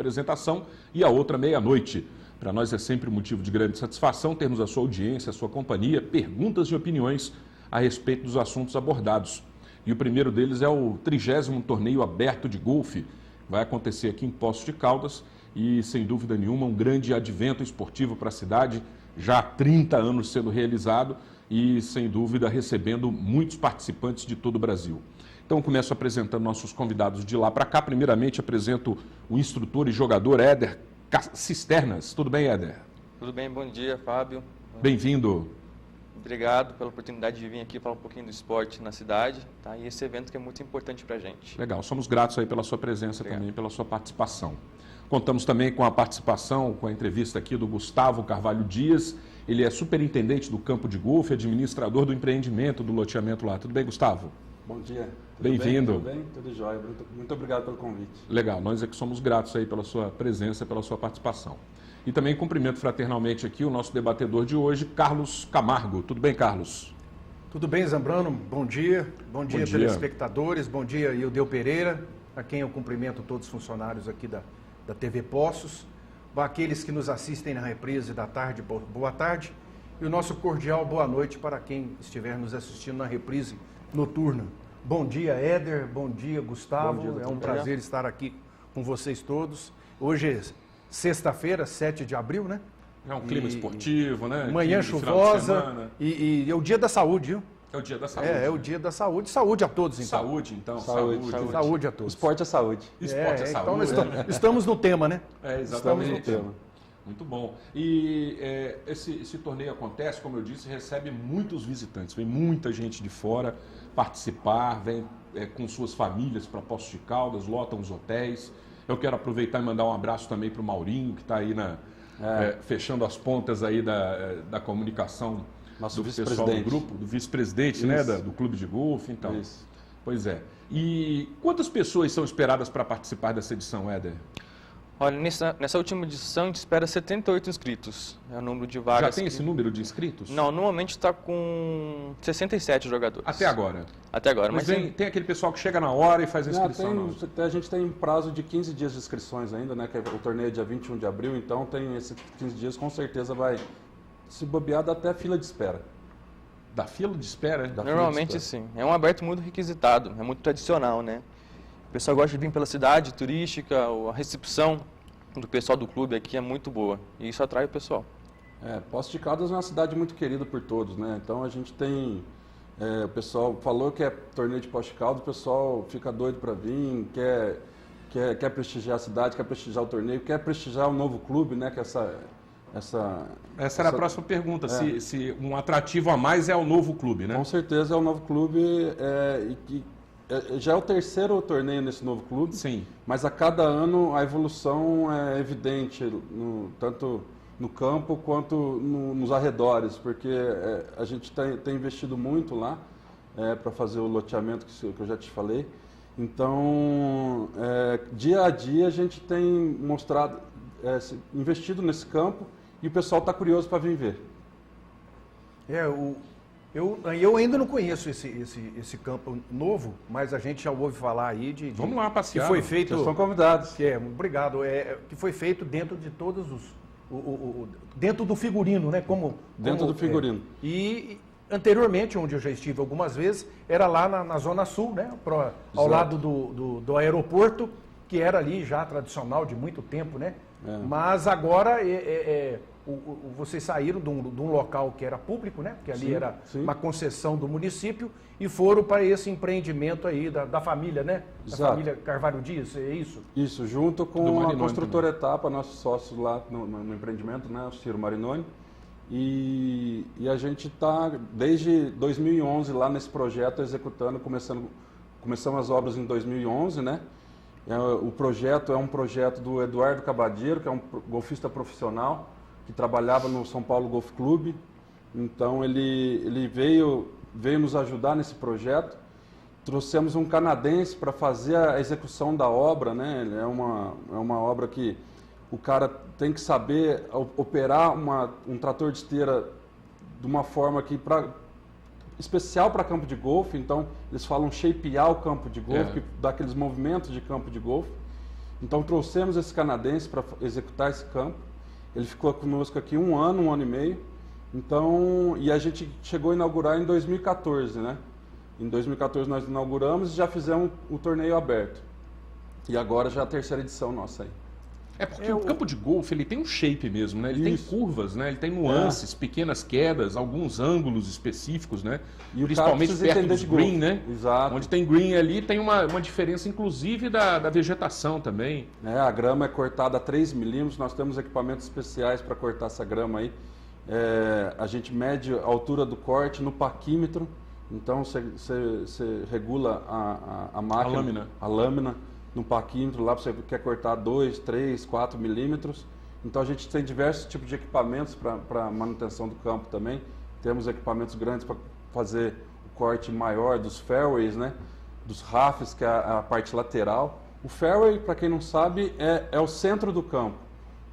apresentação, e a outra meia-noite. Para nós é sempre um motivo de grande satisfação termos a sua audiência, a sua companhia, perguntas e opiniões a respeito dos assuntos abordados. E o primeiro deles é o 30º Torneio Aberto de Golfe. Vai acontecer aqui em Poços de Caldas e, sem dúvida nenhuma, um grande advento esportivo para a cidade, já há 30 anos sendo realizado e, sem dúvida, recebendo muitos participantes de todo o Brasil. Então, começo apresentando nossos convidados de lá para cá. Primeiramente, apresento o instrutor e jogador Éder Cisternas. Tudo bem, Éder? Tudo bem, bom dia, Fábio. Bem-vindo. Obrigado pela oportunidade de vir aqui falar um pouquinho do esporte na cidade, tá? E esse evento que é muito importante para a gente. Legal, somos gratos aí pela sua presença também, pela sua participação. Contamos também com a participação, com a entrevista aqui do Gustavo Carvalho Dias. Ele é superintendente do campo de golfe, administrador do empreendimento do loteamento lá. Tudo bem, Gustavo? Bom dia. Bem-vindo. Tudo bem? Tudo jóia. Muito obrigado pelo convite. Legal, nós é que somos gratos aí pela sua presença, pela sua participação. E também cumprimento fraternalmente aqui o nosso debatedor de hoje, Carlos Camargo. Tudo bem, Carlos? Tudo bem, Zambrano? Bom dia. Bom dia, telespectadores. Bom dia, Ildeu Pereira, a quem eu cumprimento todos os funcionários aqui da TV Poços. Aqueles que nos assistem na reprise da tarde, boa tarde. E o nosso cordial boa noite para quem estiver nos assistindo na reprise noturna. Bom dia, Éder. Bom dia, Gustavo. Bom dia, é um prazer estar aqui com vocês todos. Hoje é sexta-feira, 7 de abril, né? É um clima esportivo, né? Manhã chuvosa e é o dia da saúde, viu? É o dia da saúde. É o dia da saúde. Saúde a todos, então. Saúde, então. Saúde a todos. Esporte é saúde. Esporte é saúde. Então estamos no tema, né? Exatamente. Estamos no tema. Muito bom. E esse torneio acontece, como eu disse, recebe muitos visitantes. Vem muita gente de fora participar, vem com suas famílias para Poços de Caldas, lotam os hotéis. Eu quero aproveitar e mandar um abraço também para o Maurinho, que está aí fechando as pontas aí da comunicação Nosso do pessoal do grupo, do vice-presidente, né, do clube de golfe. Então. Isso. Pois é. E quantas pessoas são esperadas para participar dessa edição, Éder? Olha, nessa última edição a gente espera 78 inscritos. É o número de vagas. Já tem esse número de inscritos? Não, normalmente está com 67 jogadores. Até agora? Até agora. Mas tem aquele pessoal que chega na hora e faz a inscrição? A gente tem prazo de 15 dias de inscrições ainda, né? Que o torneio é dia 21 de abril, então tem esses 15 dias, com certeza vai se bobear até a fila de espera. Da fila de espera? Normalmente sim. É um aberto muito requisitado, é muito tradicional, né? O pessoal gosta de vir pela cidade turística, a recepção do pessoal do clube aqui é muito boa e isso atrai o pessoal. Poços de Caldas é uma cidade muito querida por todos, né? Então a gente tem, o pessoal falou que é torneio de Poços de Caldas, o pessoal fica doido para vir, quer prestigiar a cidade, quer prestigiar o torneio, quer prestigiar o novo clube, né? Que essa era a próxima pergunta, se um atrativo a mais é o novo clube, né? Com certeza é o novo clube já é o terceiro torneio nesse novo clube. Sim. Mas a cada ano a evolução é evidente, tanto no campo quanto nos arredores, porque a gente tem investido muito lá para fazer o loteamento que eu já te falei. Então, dia a dia a gente tem mostrado, investido nesse campo e o pessoal está curioso para vir ver. Eu ainda não conheço esse campo novo, mas a gente já ouve falar aí de Vamos lá passear. Que foi feito. Vocês estão convidados. Obrigado. Que foi feito dentro de todos dentro do figurino, né? Dentro do figurino. E anteriormente, onde eu já estive algumas vezes, era lá na Zona Sul, né? Ao lado do aeroporto, que era ali já tradicional de muito tempo, né? Mas agora vocês saíram de um local que era público, né? Porque ali era uma concessão do município e foram para esse empreendimento aí da família, né? Da família Carvalho Dias, é isso? Isso, junto com a construtora Etapa, nossos sócios lá no empreendimento, né? O Ciro Marinoni. E a gente está desde 2011 lá nesse projeto executando, começamos as obras em 2011, né? O projeto é um projeto do Eduardo Cabadeiro, que é um golfista profissional, que trabalhava no São Paulo Golf Clube. Então ele veio nos ajudar nesse projeto. Trouxemos um canadense para fazer a execução da obra, né? É uma obra que o cara tem que saber operar um trator de esteira de uma forma que especial para campo de golfe. Então eles falam shapear o campo de golfe, que dá aqueles movimentos de campo de golfe. Então trouxemos esse canadense para executar esse campo. Ele ficou conosco aqui um ano e meio. Então, e a gente chegou a inaugurar em 2014, né? Em 2014 nós inauguramos e já fizemos o torneio aberto. E agora já é a terceira edição nossa aí. É porque o campo de golfe ele tem um shape mesmo, né? Ele tem curvas, né? Ele tem nuances, pequenas quedas, alguns ângulos específicos, né? E principalmente perto dos green, né? Exato. Onde tem green ali tem uma diferença, inclusive, da vegetação também. A grama é cortada a 3 milímetros, nós temos equipamentos especiais para cortar essa grama aí. A gente mede a altura do corte no paquímetro, então você regula a máquina, a lâmina no paquímetro, lá você quer cortar 2, 3, 4 milímetros. Então a gente tem diversos tipos de equipamentos para manutenção do campo também. Temos equipamentos grandes para fazer o corte maior dos fairways, né? Dos rafes, que é a parte lateral. O fairway, para quem não sabe, é o centro do campo.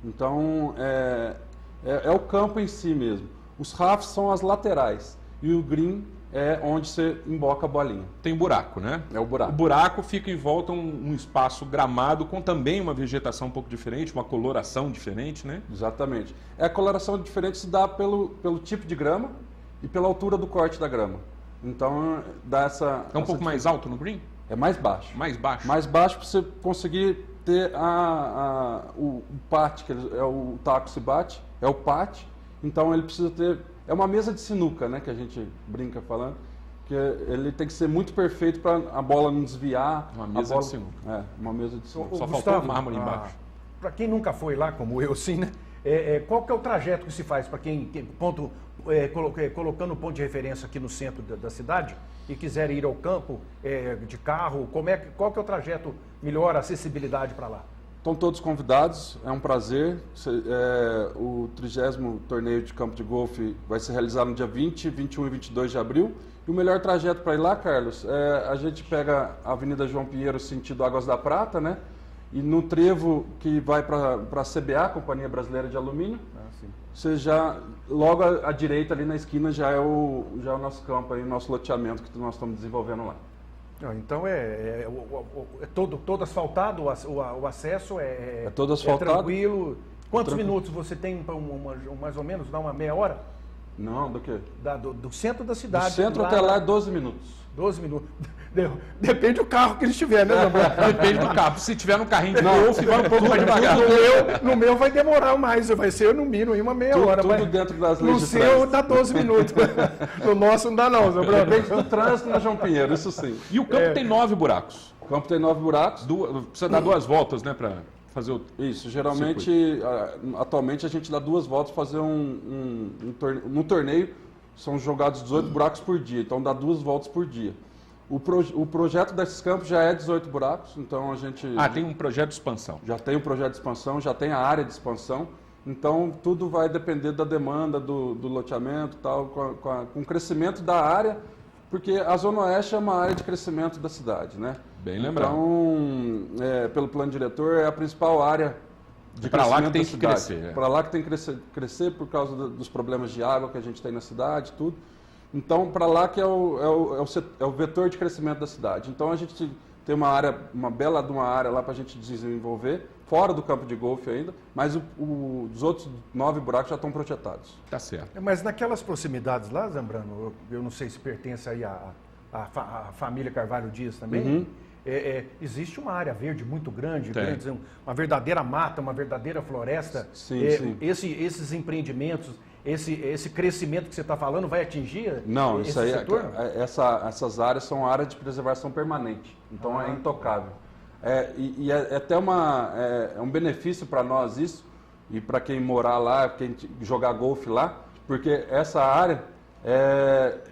Então é o campo em si mesmo. Os rafes são as laterais e o green é onde você emboca a bolinha. Tem buraco, né? É o buraco. O buraco fica em volta um espaço gramado com também uma vegetação um pouco diferente, uma coloração diferente, né? Exatamente. A coloração diferente se dá pelo tipo de grama e pela altura do corte da grama. Então dá essa... É um pouco mais alto no green? É mais baixo. Mais baixo? Mais baixo para você conseguir ter o pat, que é o taco se bate, é o pat. Então ele precisa ter... É uma mesa de sinuca, né, que a gente brinca falando, que ele tem que ser muito perfeito para a bola não desviar. Uma mesa de sinuca. Uma mesa de sinuca. Só faltou o mármore embaixo. Para quem nunca foi lá, como eu, sim, né? Qual que é o trajeto que se faz para quem, colocando o ponto de referência aqui no centro da cidade e quiser ir ao campo de carro, qual que é o trajeto melhor, a acessibilidade para lá? Estão todos convidados, é um prazer. O 30º torneio de campo de golfe vai ser realizado no dia 20, 21 e 22 de abril. E o melhor trajeto para ir lá, Carlos, a gente pega a Avenida João Pinheiro, sentido Águas da Prata, né? E no trevo que vai para a CBA, Companhia Brasileira de Alumínio, você já, logo à direita ali na esquina já é o nosso campo, aí, o nosso loteamento que nós estamos desenvolvendo lá. Então é todo asfaltado, o acesso é todo asfaltado. Tranquilo. Quantos minutos você tem para mais ou menos, dá uma meia hora? Não, do quê? Do centro da cidade. Do centro até lá é 12 minutos. 12 minutos. Depende do carro que ele estiver, né, Depende do carro. Se tiver no carrinho de golfe, vai um pouco mais devagar. No meu vai demorar mais, vai ser no mínimo uma meia hora. Tudo dentro das leis. No seu dá 12 minutos. No nosso não dá não, Zé Bruno. Depende do trânsito na João Pinheiro, isso sim. E o campo tem 9 buracos. O campo tem 9 buracos. Precisa dar 2 voltas, né, para fazer o... Isso, geralmente, atualmente a gente dá 2 voltas para fazer no torneio, são jogados 18 buracos por dia, então dá 2 voltas por dia. O projeto desses campos já é 18 buracos, então a gente... tem um projeto de expansão. Já tem um projeto de expansão, já tem a área de expansão, então tudo vai depender da demanda do loteamento e tal, com o crescimento da área, porque a Zona Oeste é uma área de crescimento da cidade, né? Bem lembrado. Então, pelo plano diretor, é a principal área de para lá que tem que crescer. Para lá que tem que crescer por causa dos problemas de água que a gente tem na cidade, tudo. Então, para lá que é o vetor de crescimento da cidade. Então, a gente tem uma bela área lá para a gente desenvolver, fora do campo de golfe ainda, mas os outros 9 buracos já estão projetados. Tá certo. Mas naquelas proximidades lá, Zambrano, eu não sei se pertence aí à família Carvalho Dias também, Uhum. Existe uma área verde muito grande, uma verdadeira mata, uma verdadeira floresta. Sim. Esses empreendimentos, esse crescimento que você está falando vai atingir Não, esse isso aí, setor? essas áreas são áreas de preservação permanente, então é intocável. E é até um benefício para nós isso, e para quem morar lá, quem jogar golfe lá, porque essa área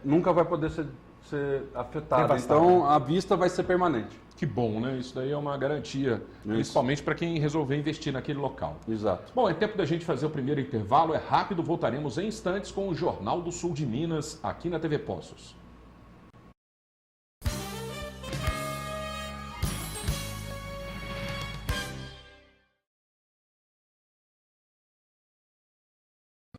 nunca vai poder ser afetada, devastada. Então a vista vai ser permanente. Que bom, né? Isso daí é uma garantia, principalmente para quem resolver investir naquele local. Exato. Bom, é tempo da gente fazer o primeiro intervalo, é rápido, voltaremos em instantes com o Jornal do Sul de Minas, aqui na TV Poços.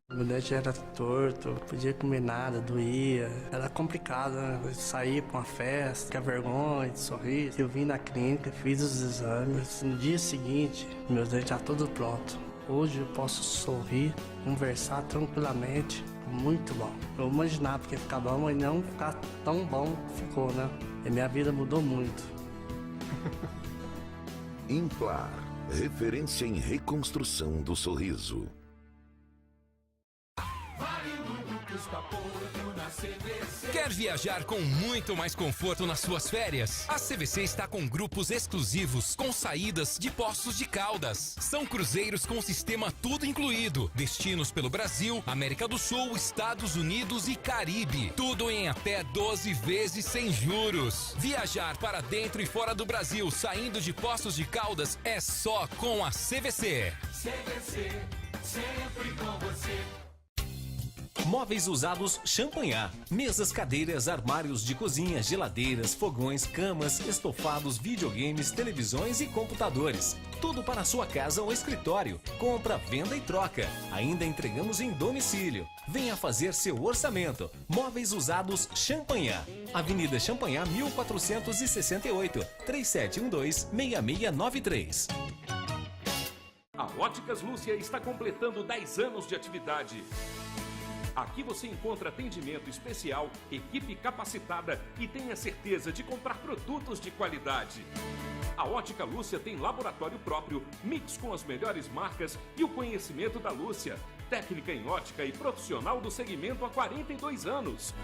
Meu dente era torto, não podia comer nada, doía. Era complicado, né? Eu saía pra uma festa, tinha vergonha de sorrir. Eu vim na clínica, fiz os exames. No dia seguinte, meus dentes já tudo pronto. Hoje eu posso sorrir, conversar tranquilamente. Muito bom. Eu imaginava que ia ficar bom, mas não ficar tão bom ficou, né? E minha vida mudou muito. Implar, referência em reconstrução do sorriso. Quer viajar com muito mais conforto nas suas férias? A CVC está com grupos exclusivos com saídas de Poços de Caldas. São cruzeiros com sistema tudo incluído. Destinos pelo Brasil, América do Sul, Estados Unidos e Caribe. Tudo em até 12 vezes sem juros. Viajar para dentro e fora do Brasil saindo de Poços de Caldas é só com a CVC. CVC, sempre com você. Móveis usados Champanhar. Mesas, cadeiras, armários de cozinha, geladeiras, fogões, camas, estofados, videogames, televisões e computadores. Tudo para a sua casa ou escritório. Compra, venda e troca. Ainda entregamos em domicílio. Venha fazer seu orçamento. Móveis usados Champanhar. Avenida Champanhar, 1468. 3712-6693. A Óticas Lúcia está completando 10 anos de atividade. Aqui você encontra atendimento especial, equipe capacitada e tenha certeza de comprar produtos de qualidade. A Ótica Lúcia tem laboratório próprio, mix com as melhores marcas e o conhecimento da Lúcia. Técnica em ótica e profissional do segmento há 42 anos.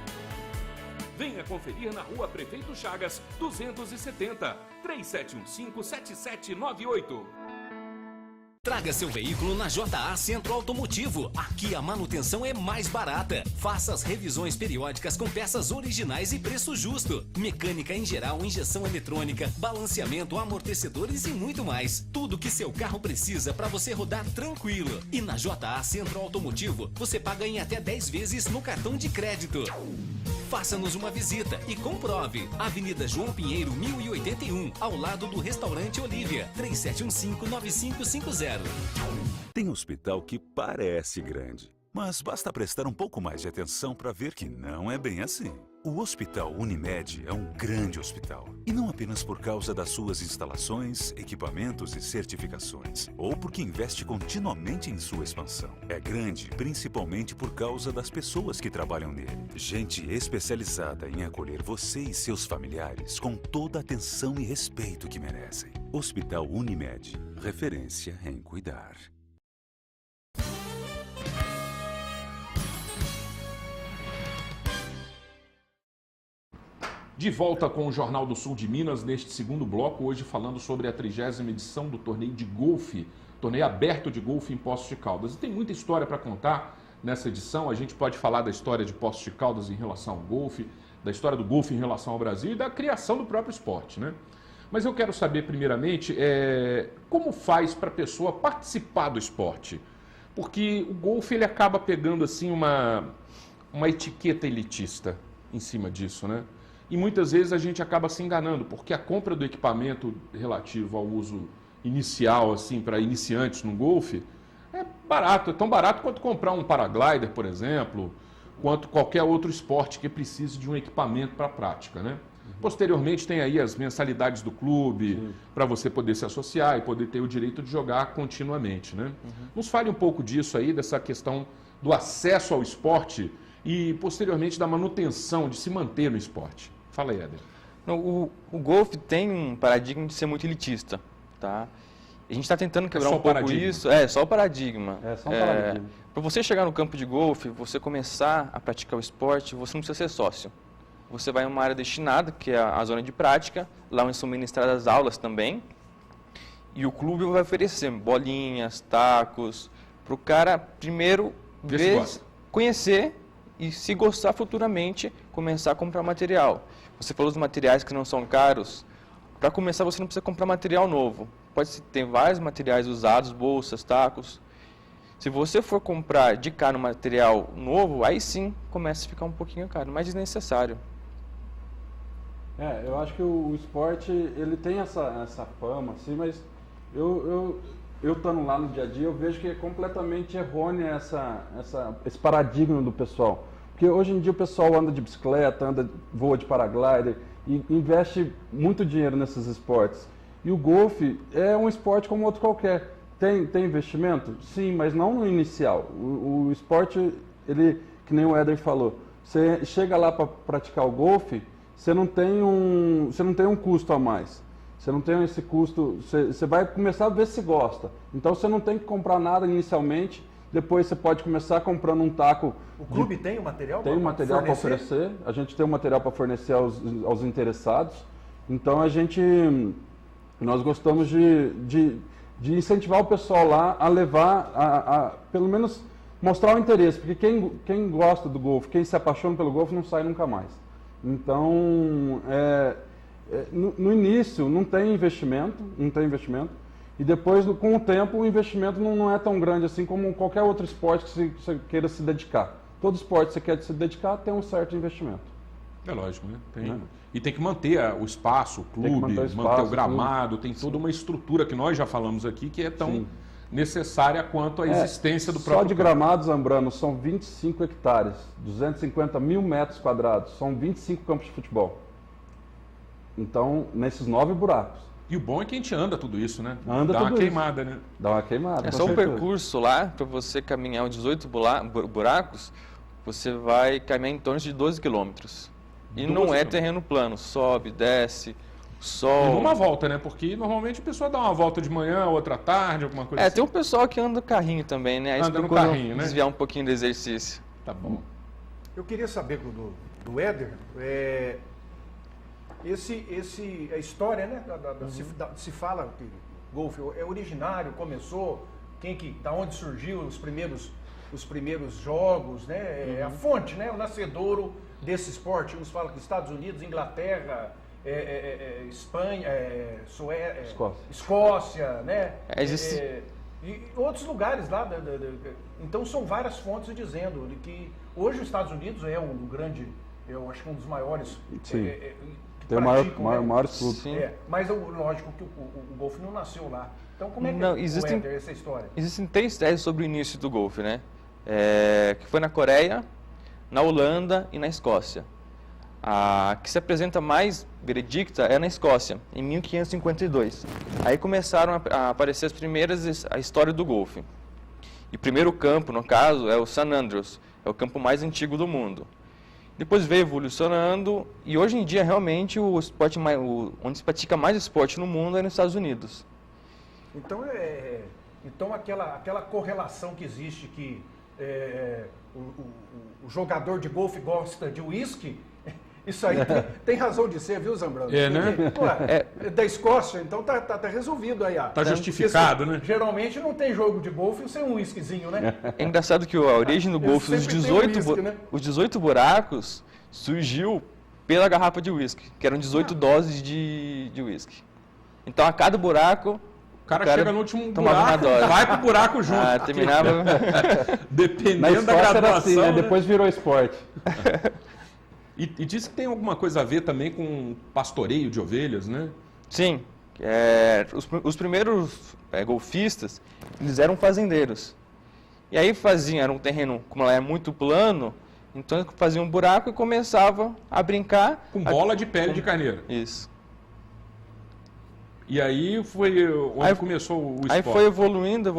Venha conferir na Rua Prefeito Chagas, 270, 3715-7798. Traga seu veículo na JA Centro Automotivo. Aqui a manutenção é mais barata. Faça as revisões periódicas com peças originais e preço justo. Mecânica em geral, injeção eletrônica, balanceamento, amortecedores e muito mais. Tudo que seu carro precisa para você rodar tranquilo. E na JA Centro Automotivo, você paga em até 10 vezes no cartão de crédito. Faça-nos uma visita e comprove. Avenida João Pinheiro, 1081, ao lado do Restaurante Olívia, 3715-9550. Tem hospital que parece grande, mas basta prestar um pouco mais de atenção para ver que não é bem assim. O Hospital Unimed é um grande hospital. E não apenas por causa das suas instalações, equipamentos e certificações, ou porque investe continuamente em sua expansão. É grande principalmente por causa das pessoas que trabalham nele. Gente especializada em acolher você e seus familiares com toda a atenção e respeito que merecem. Hospital Unimed, referência em cuidar. De volta com o Jornal do Sul de Minas, neste segundo bloco, hoje falando sobre a 30ª edição do torneio de golfe, torneio aberto de golfe em Poços de Caldas. E tem muita história para contar nessa edição. A gente pode falar da história de Poços de Caldas em relação ao golfe, da história do golfe em relação ao Brasil e da criação do próprio esporte, né? Mas eu quero saber, primeiramente, como faz para a pessoa participar do esporte? Porque o golfe ele acaba pegando assim uma etiqueta elitista em cima disso, né? E muitas vezes a gente acaba se enganando, porque a compra do equipamento relativo ao uso inicial, assim, para iniciantes no golfe, é barato, é tão barato quanto comprar um paraglider, por exemplo, quanto qualquer outro esporte que precise de um equipamento para a prática, né? Posteriormente tem aí as mensalidades do clube, para você poder se associar e poder ter o direito de jogar continuamente, né? Nos fale um pouco disso aí, dessa questão do acesso ao esporte e posteriormente da manutenção, de se manter no esporte. Fala aí, Éder. O golfe tem um paradigma de ser muito elitista, tá? A gente está tentando quebrar um pouco isso. É, só o paradigma. É, só um paradigma. Para você chegar no campo de golfe, você começar a praticar o esporte, você não precisa ser sócio. Você vai em uma área destinada, que é a zona de prática, lá onde são ministradas aulas também, e o clube vai oferecer bolinhas, tacos, para o cara primeiro ver, conhecer e, se gostar futuramente, começar a comprar material. Você falou dos materiais que não são caros. Para começar, você não precisa comprar material novo. Pode ter vários materiais usados, bolsas, tacos. Se você for comprar de cara um material novo, aí sim começa a ficar um pouquinho caro, mas desnecessário. Eu acho que o esporte ele tem essa fama, assim, mas eu eu estando lá no dia a dia, eu vejo que é completamente errônea esse paradigma do pessoal. Porque hoje em dia o pessoal anda de bicicleta, voa de paraglider e investe muito dinheiro nesses esportes. E o golfe é um esporte como outro qualquer. Tem investimento? Sim, mas não no inicial. O esporte, ele, que nem o Éder falou, você chega lá para praticar o golfe, você não tem um custo a mais. Você não tem esse custo, você vai começar a ver se gosta. Então você não tem que comprar nada inicialmente, depois você pode começar comprando um taco. O clube tem o material? Tem o material para oferecer, a gente tem o material para fornecer aos interessados. Então nós gostamos de incentivar o pessoal lá a levar, pelo menos mostrar o interesse, porque quem gosta do golfe, quem se apaixona pelo golfe não sai nunca mais. Então, no início não tem investimento, e depois, com o tempo, o investimento não é tão grande assim como qualquer outro esporte que você queira se dedicar. Todo esporte que você quer se dedicar tem um certo investimento. É lógico, né? E tem que manter o espaço, o clube, manter o gramado, tem toda uma estrutura que nós já falamos aqui que é tão necessária quanto a existência do próprio Só de gramado, Zambrano, são 25 hectares, 250 mil metros quadrados, são 25 campos de futebol. Então, nesses 9 buracos. E o bom é que a gente anda tudo isso, né? Dá uma queimada, né? Dá uma queimada. É só um percurso lá, para você caminhar os 18 buracos, você vai caminhar em torno de 12 quilômetros. E não é terreno plano, sobe, desce, sol. E numa volta, né? Porque normalmente a pessoa dá uma volta de manhã, outra tarde, alguma coisa assim. Tem um pessoal que anda carrinho também, né? Aí anda no carrinho, né? Desviar um pouquinho do exercício. Tá bom. Eu queria saber do Éder, a história, né? Se fala que golfe é originário, começou, da onde surgiu os primeiros jogos, né? É a fonte, né? O nascedouro desse esporte. Uns falam que Estados Unidos, Inglaterra, Espanha, Escócia, né? E outros lugares lá. Então são várias fontes dizendo que hoje os Estados Unidos é um grande, eu acho que um dos maiores. Sim. Tem o maior clube. Mas lógico que o golfe não nasceu lá. Então como é que é essa história? Existem 3 teses sobre o início do golfe, né? Que foi na Coreia, na Holanda e na Escócia. A que se apresenta mais veredicta é na Escócia, em 1552. Aí começaram a aparecer a história do golfe. E o primeiro campo, no caso, é o St. Andrews, é o campo mais antigo do mundo. Depois veio evolucionando e hoje em dia realmente o esporte onde se pratica mais esporte no mundo é nos Estados Unidos. Então aquela correlação que existe que o jogador de golfe gosta de uísque, isso aí tem razão de ser, viu, Zambrano? Né? Pô, da Escócia, então tá resolvido aí. Tá justificado, né? Geralmente não tem jogo de golfe sem um uísquezinho, né? É engraçado que a origem do golfe, os 18 buracos, surgiu pela garrafa de uísque, que eram 18 doses de uísque. Então a cada buraco... O cara chega no último buraco, vai pro buraco junto. Terminava... Dependendo da graduação, era assim, né? Depois virou esporte. E diz que tem alguma coisa a ver também com pastoreio de ovelhas, né? Sim. Os primeiros golfistas, eles eram fazendeiros. E aí era um terreno, como ela é muito plano, então faziam um buraco e começava a brincar. Com bola de pele de carneiro. Isso. E aí foi onde começou o esporte. Aí foi evoluindo.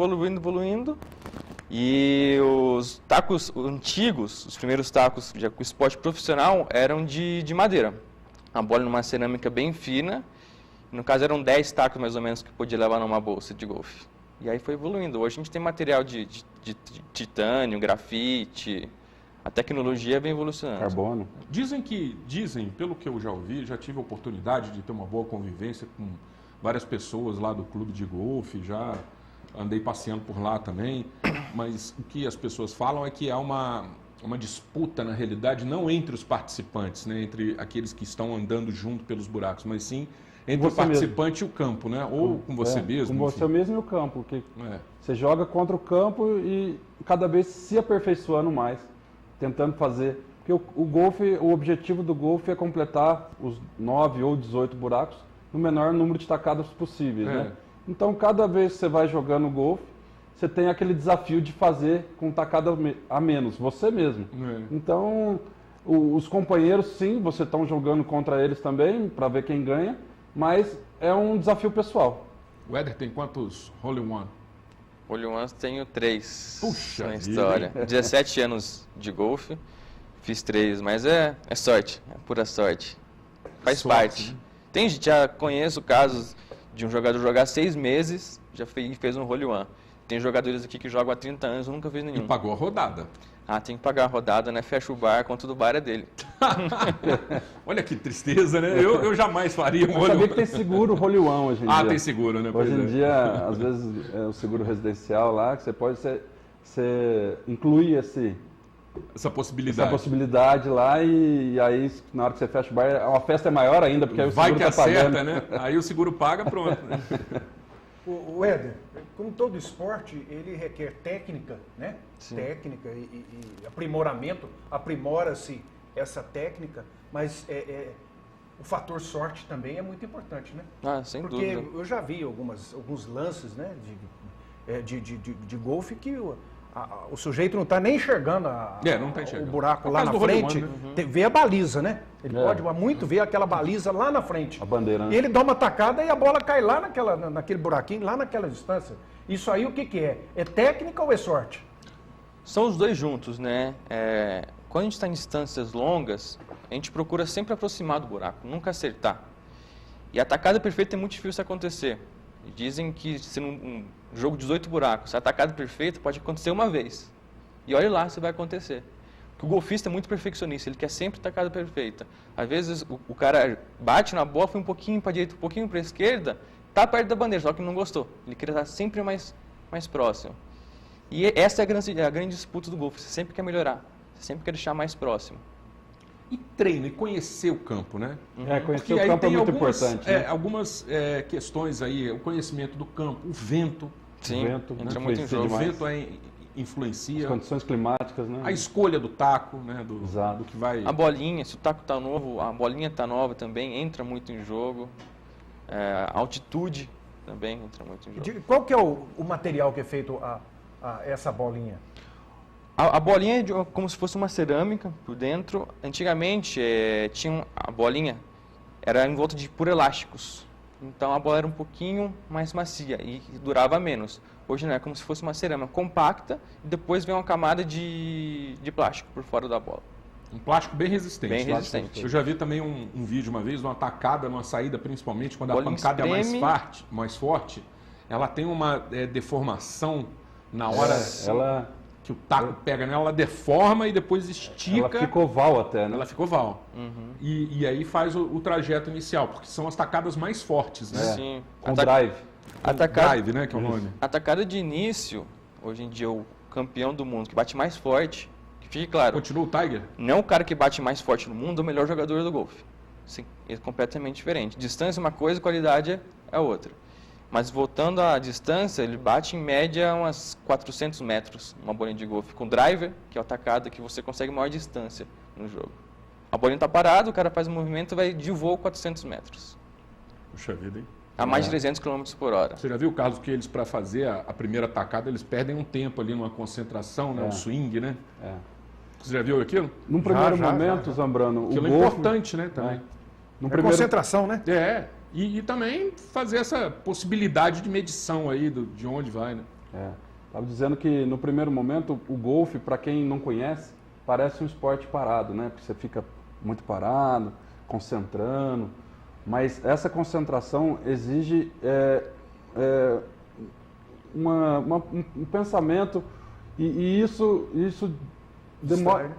E os tacos antigos, os primeiros tacos já com esporte profissional, eram de madeira. A bola numa cerâmica bem fina. No caso eram 10 tacos mais ou menos que podia levar numa bolsa de golfe. E aí foi evoluindo. Hoje a gente tem material de titânio, grafite. A tecnologia vem evolucionando. Carbono. Dizem, pelo que eu já ouvi, já tive a oportunidade de ter uma boa convivência com várias pessoas lá do clube de golfe, já andei passeando por lá também, mas o que as pessoas falam é que há uma disputa, na realidade, não entre os participantes, né, entre aqueles que estão andando junto pelos buracos, mas sim entre o participante e o campo, né? Ou com você mesmo. Com você mesmo e o campo. Você joga contra o campo e cada vez se aperfeiçoando mais, tentando fazer. Porque o objetivo do golfe é completar os 9 ou 18 buracos no menor número de tacadas possíveis, né? Então, cada vez que você vai jogando golfe, você tem aquele desafio de fazer com tacada a menos, você mesmo. Então, os companheiros, sim, você está jogando contra eles também, para ver quem ganha, mas é um desafio pessoal. O Éder tem quantos hole-in-one? Hole-in-ones tenho 3 Puxa na história. 17 anos de golfe, fiz 3, mas é sorte, é pura sorte. Faz parte. Né? Já conheço casos de um jogador jogar 6 meses, já fez um hole-in-one. Tem jogadores aqui que jogam há 30 anos e nunca fez nenhum. E pagou a rodada. Tem que pagar a rodada, né? Fecha o bar, conta do bar é dele. Olha que tristeza, né? Eu jamais faria um hole-in-one. Sabia que tem seguro hole-in-one hoje em dia. Tem seguro, né? Hoje em dia, às vezes, o seguro residencial lá, que você pode inclui essa possibilidade lá e aí, na hora que você fecha o bar, a festa é maior ainda, porque aí o seguro tá pagando. Né? Aí o seguro paga, pronto. Né? O Éder, como todo esporte, ele requer técnica, né? Sim. Técnica e aprimoramento, aprimora-se essa técnica, mas o fator sorte também é muito importante, né? Sem Porque dúvida. eu já vi alguns lances, né, de golfe que o sujeito não está nem enxergando o buraco lá na frente, vê a baliza, né? Ele pode muito ver aquela baliza lá na frente. A bandeira, né? E ele dá uma tacada e a bola cai lá naquele buraquinho, lá naquela distância. Isso aí o que é? É técnica ou é sorte? São os dois juntos, né? Quando a gente está em distâncias longas, a gente procura sempre aproximar do buraco, nunca acertar. E a tacada perfeita é muito difícil acontecer. Dizem que se um jogo de 18 buracos, a tacada perfeita pode acontecer uma vez. E olha lá se vai acontecer. Porque o golfista é muito perfeccionista, ele quer sempre tacada perfeita. Às vezes o cara bate na bola, foi um pouquinho para a direita, um pouquinho para a esquerda, está perto da bandeira, só que não gostou. Ele queria estar sempre mais próximo. E essa é a grande disputa do golfe, você sempre quer melhorar, você sempre quer deixar mais próximo. E treino, e conhecer o campo, né? Conhecer o campo é muito importante. Né? Algumas questões aí, o conhecimento do campo, o vento. Sim, o vento entra muito em jogo. O vento influencia. As condições climáticas, né? A escolha do taco, né? Do que vai... A bolinha, se o taco está novo, a bolinha está nova também, entra muito em jogo. A altitude também entra muito em jogo. Qual que é o material que é feito essa bolinha? A bolinha é como se fosse uma cerâmica por dentro. Antigamente, a bolinha era envolta por elásticos. Então, a bola era um pouquinho mais macia e durava menos. Hoje não, é como se fosse uma cerâmica compacta e depois vem uma camada de plástico por fora da bola. Um plástico bem resistente. Bem resistente. Eu já vi também um vídeo uma vez, uma tacada, numa saída, principalmente quando a pancada é mais forte, ela tem uma deformação na hora que o taco pega nela, ela deforma e depois estica. Ela fica oval até, né? Ela fica oval. E aí faz o trajeto inicial, porque são as tacadas mais fortes, né? Sim. Com drive. Drive, né, que é o nome. A tacada de início, hoje em dia, o campeão do mundo que bate mais forte, que fique claro. Continua o Tiger? Não é o cara que bate mais forte no mundo, é o melhor jogador do golfe. Sim, é completamente diferente. Distância é uma coisa, qualidade é outra. Mas voltando à distância, ele bate em média umas 400 metros, uma bolinha de golfe. Com driver, que é a tacada que você consegue maior distância no jogo. A bolinha está parada, o cara faz um movimento e vai de voo 400 metros. Puxa vida, hein? A mais de 300 km por hora. Você já viu o caso que eles, para fazer a primeira tacada, eles perdem um tempo ali numa concentração, né? Um swing, né? Você já viu aquilo? Num primeiro momento, Zambrano, aquilo é importante, né? Também. Concentração, né? E também fazer essa possibilidade de medição aí de onde vai, né? Estava dizendo que no primeiro momento o golfe, para quem não conhece, parece um esporte parado, né? Porque você fica muito parado, concentrando. Mas essa concentração exige um pensamento e isso demora.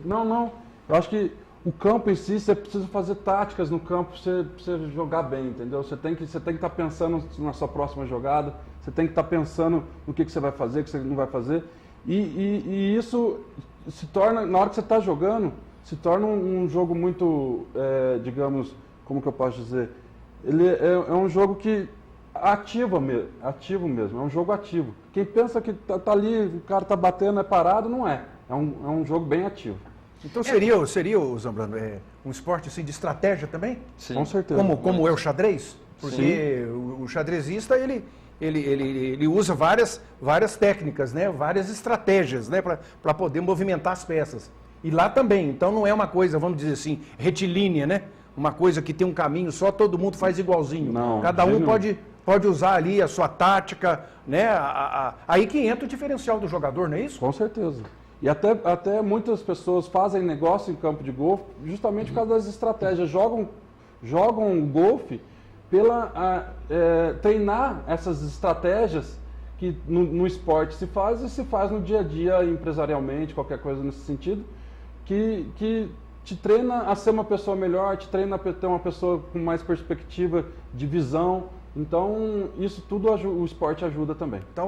Não. Eu acho que o campo em si, você precisa fazer táticas no campo para você jogar bem, entendeu? Você tem que estar pensando na sua próxima jogada, você tem que estar pensando no que você vai fazer, o que você não vai fazer. E isso se torna, na hora que você está jogando, se torna um jogo muito, digamos, como que eu posso dizer? Ele é um jogo que ativo mesmo, é um jogo ativo. Quem pensa que tá ali, o cara tá batendo, é parado, não é. É um jogo bem ativo. Então seria Zambrano, um esporte assim, de estratégia também? Sim. Com certeza. Como é o xadrez? Porque o xadrezista, ele usa várias técnicas, né? Várias estratégias, né? Para poder movimentar as peças. E lá também, então não é uma coisa, vamos dizer assim, retilínea, né? Uma coisa que tem um caminho só, todo mundo faz igualzinho. Não, cada um pode usar ali a sua tática, né? Aí que entra o diferencial do jogador, não é isso? Com certeza. E até muitas pessoas fazem negócio em campo de golfe justamente por causa das estratégias. Jogam golfe treinar essas estratégias que no esporte se faz e se faz no dia a dia, empresarialmente, qualquer coisa nesse sentido, que te treina a ser uma pessoa melhor, te treina a ter uma pessoa com mais perspectiva de visão. Então, isso tudo o esporte ajuda também. Então,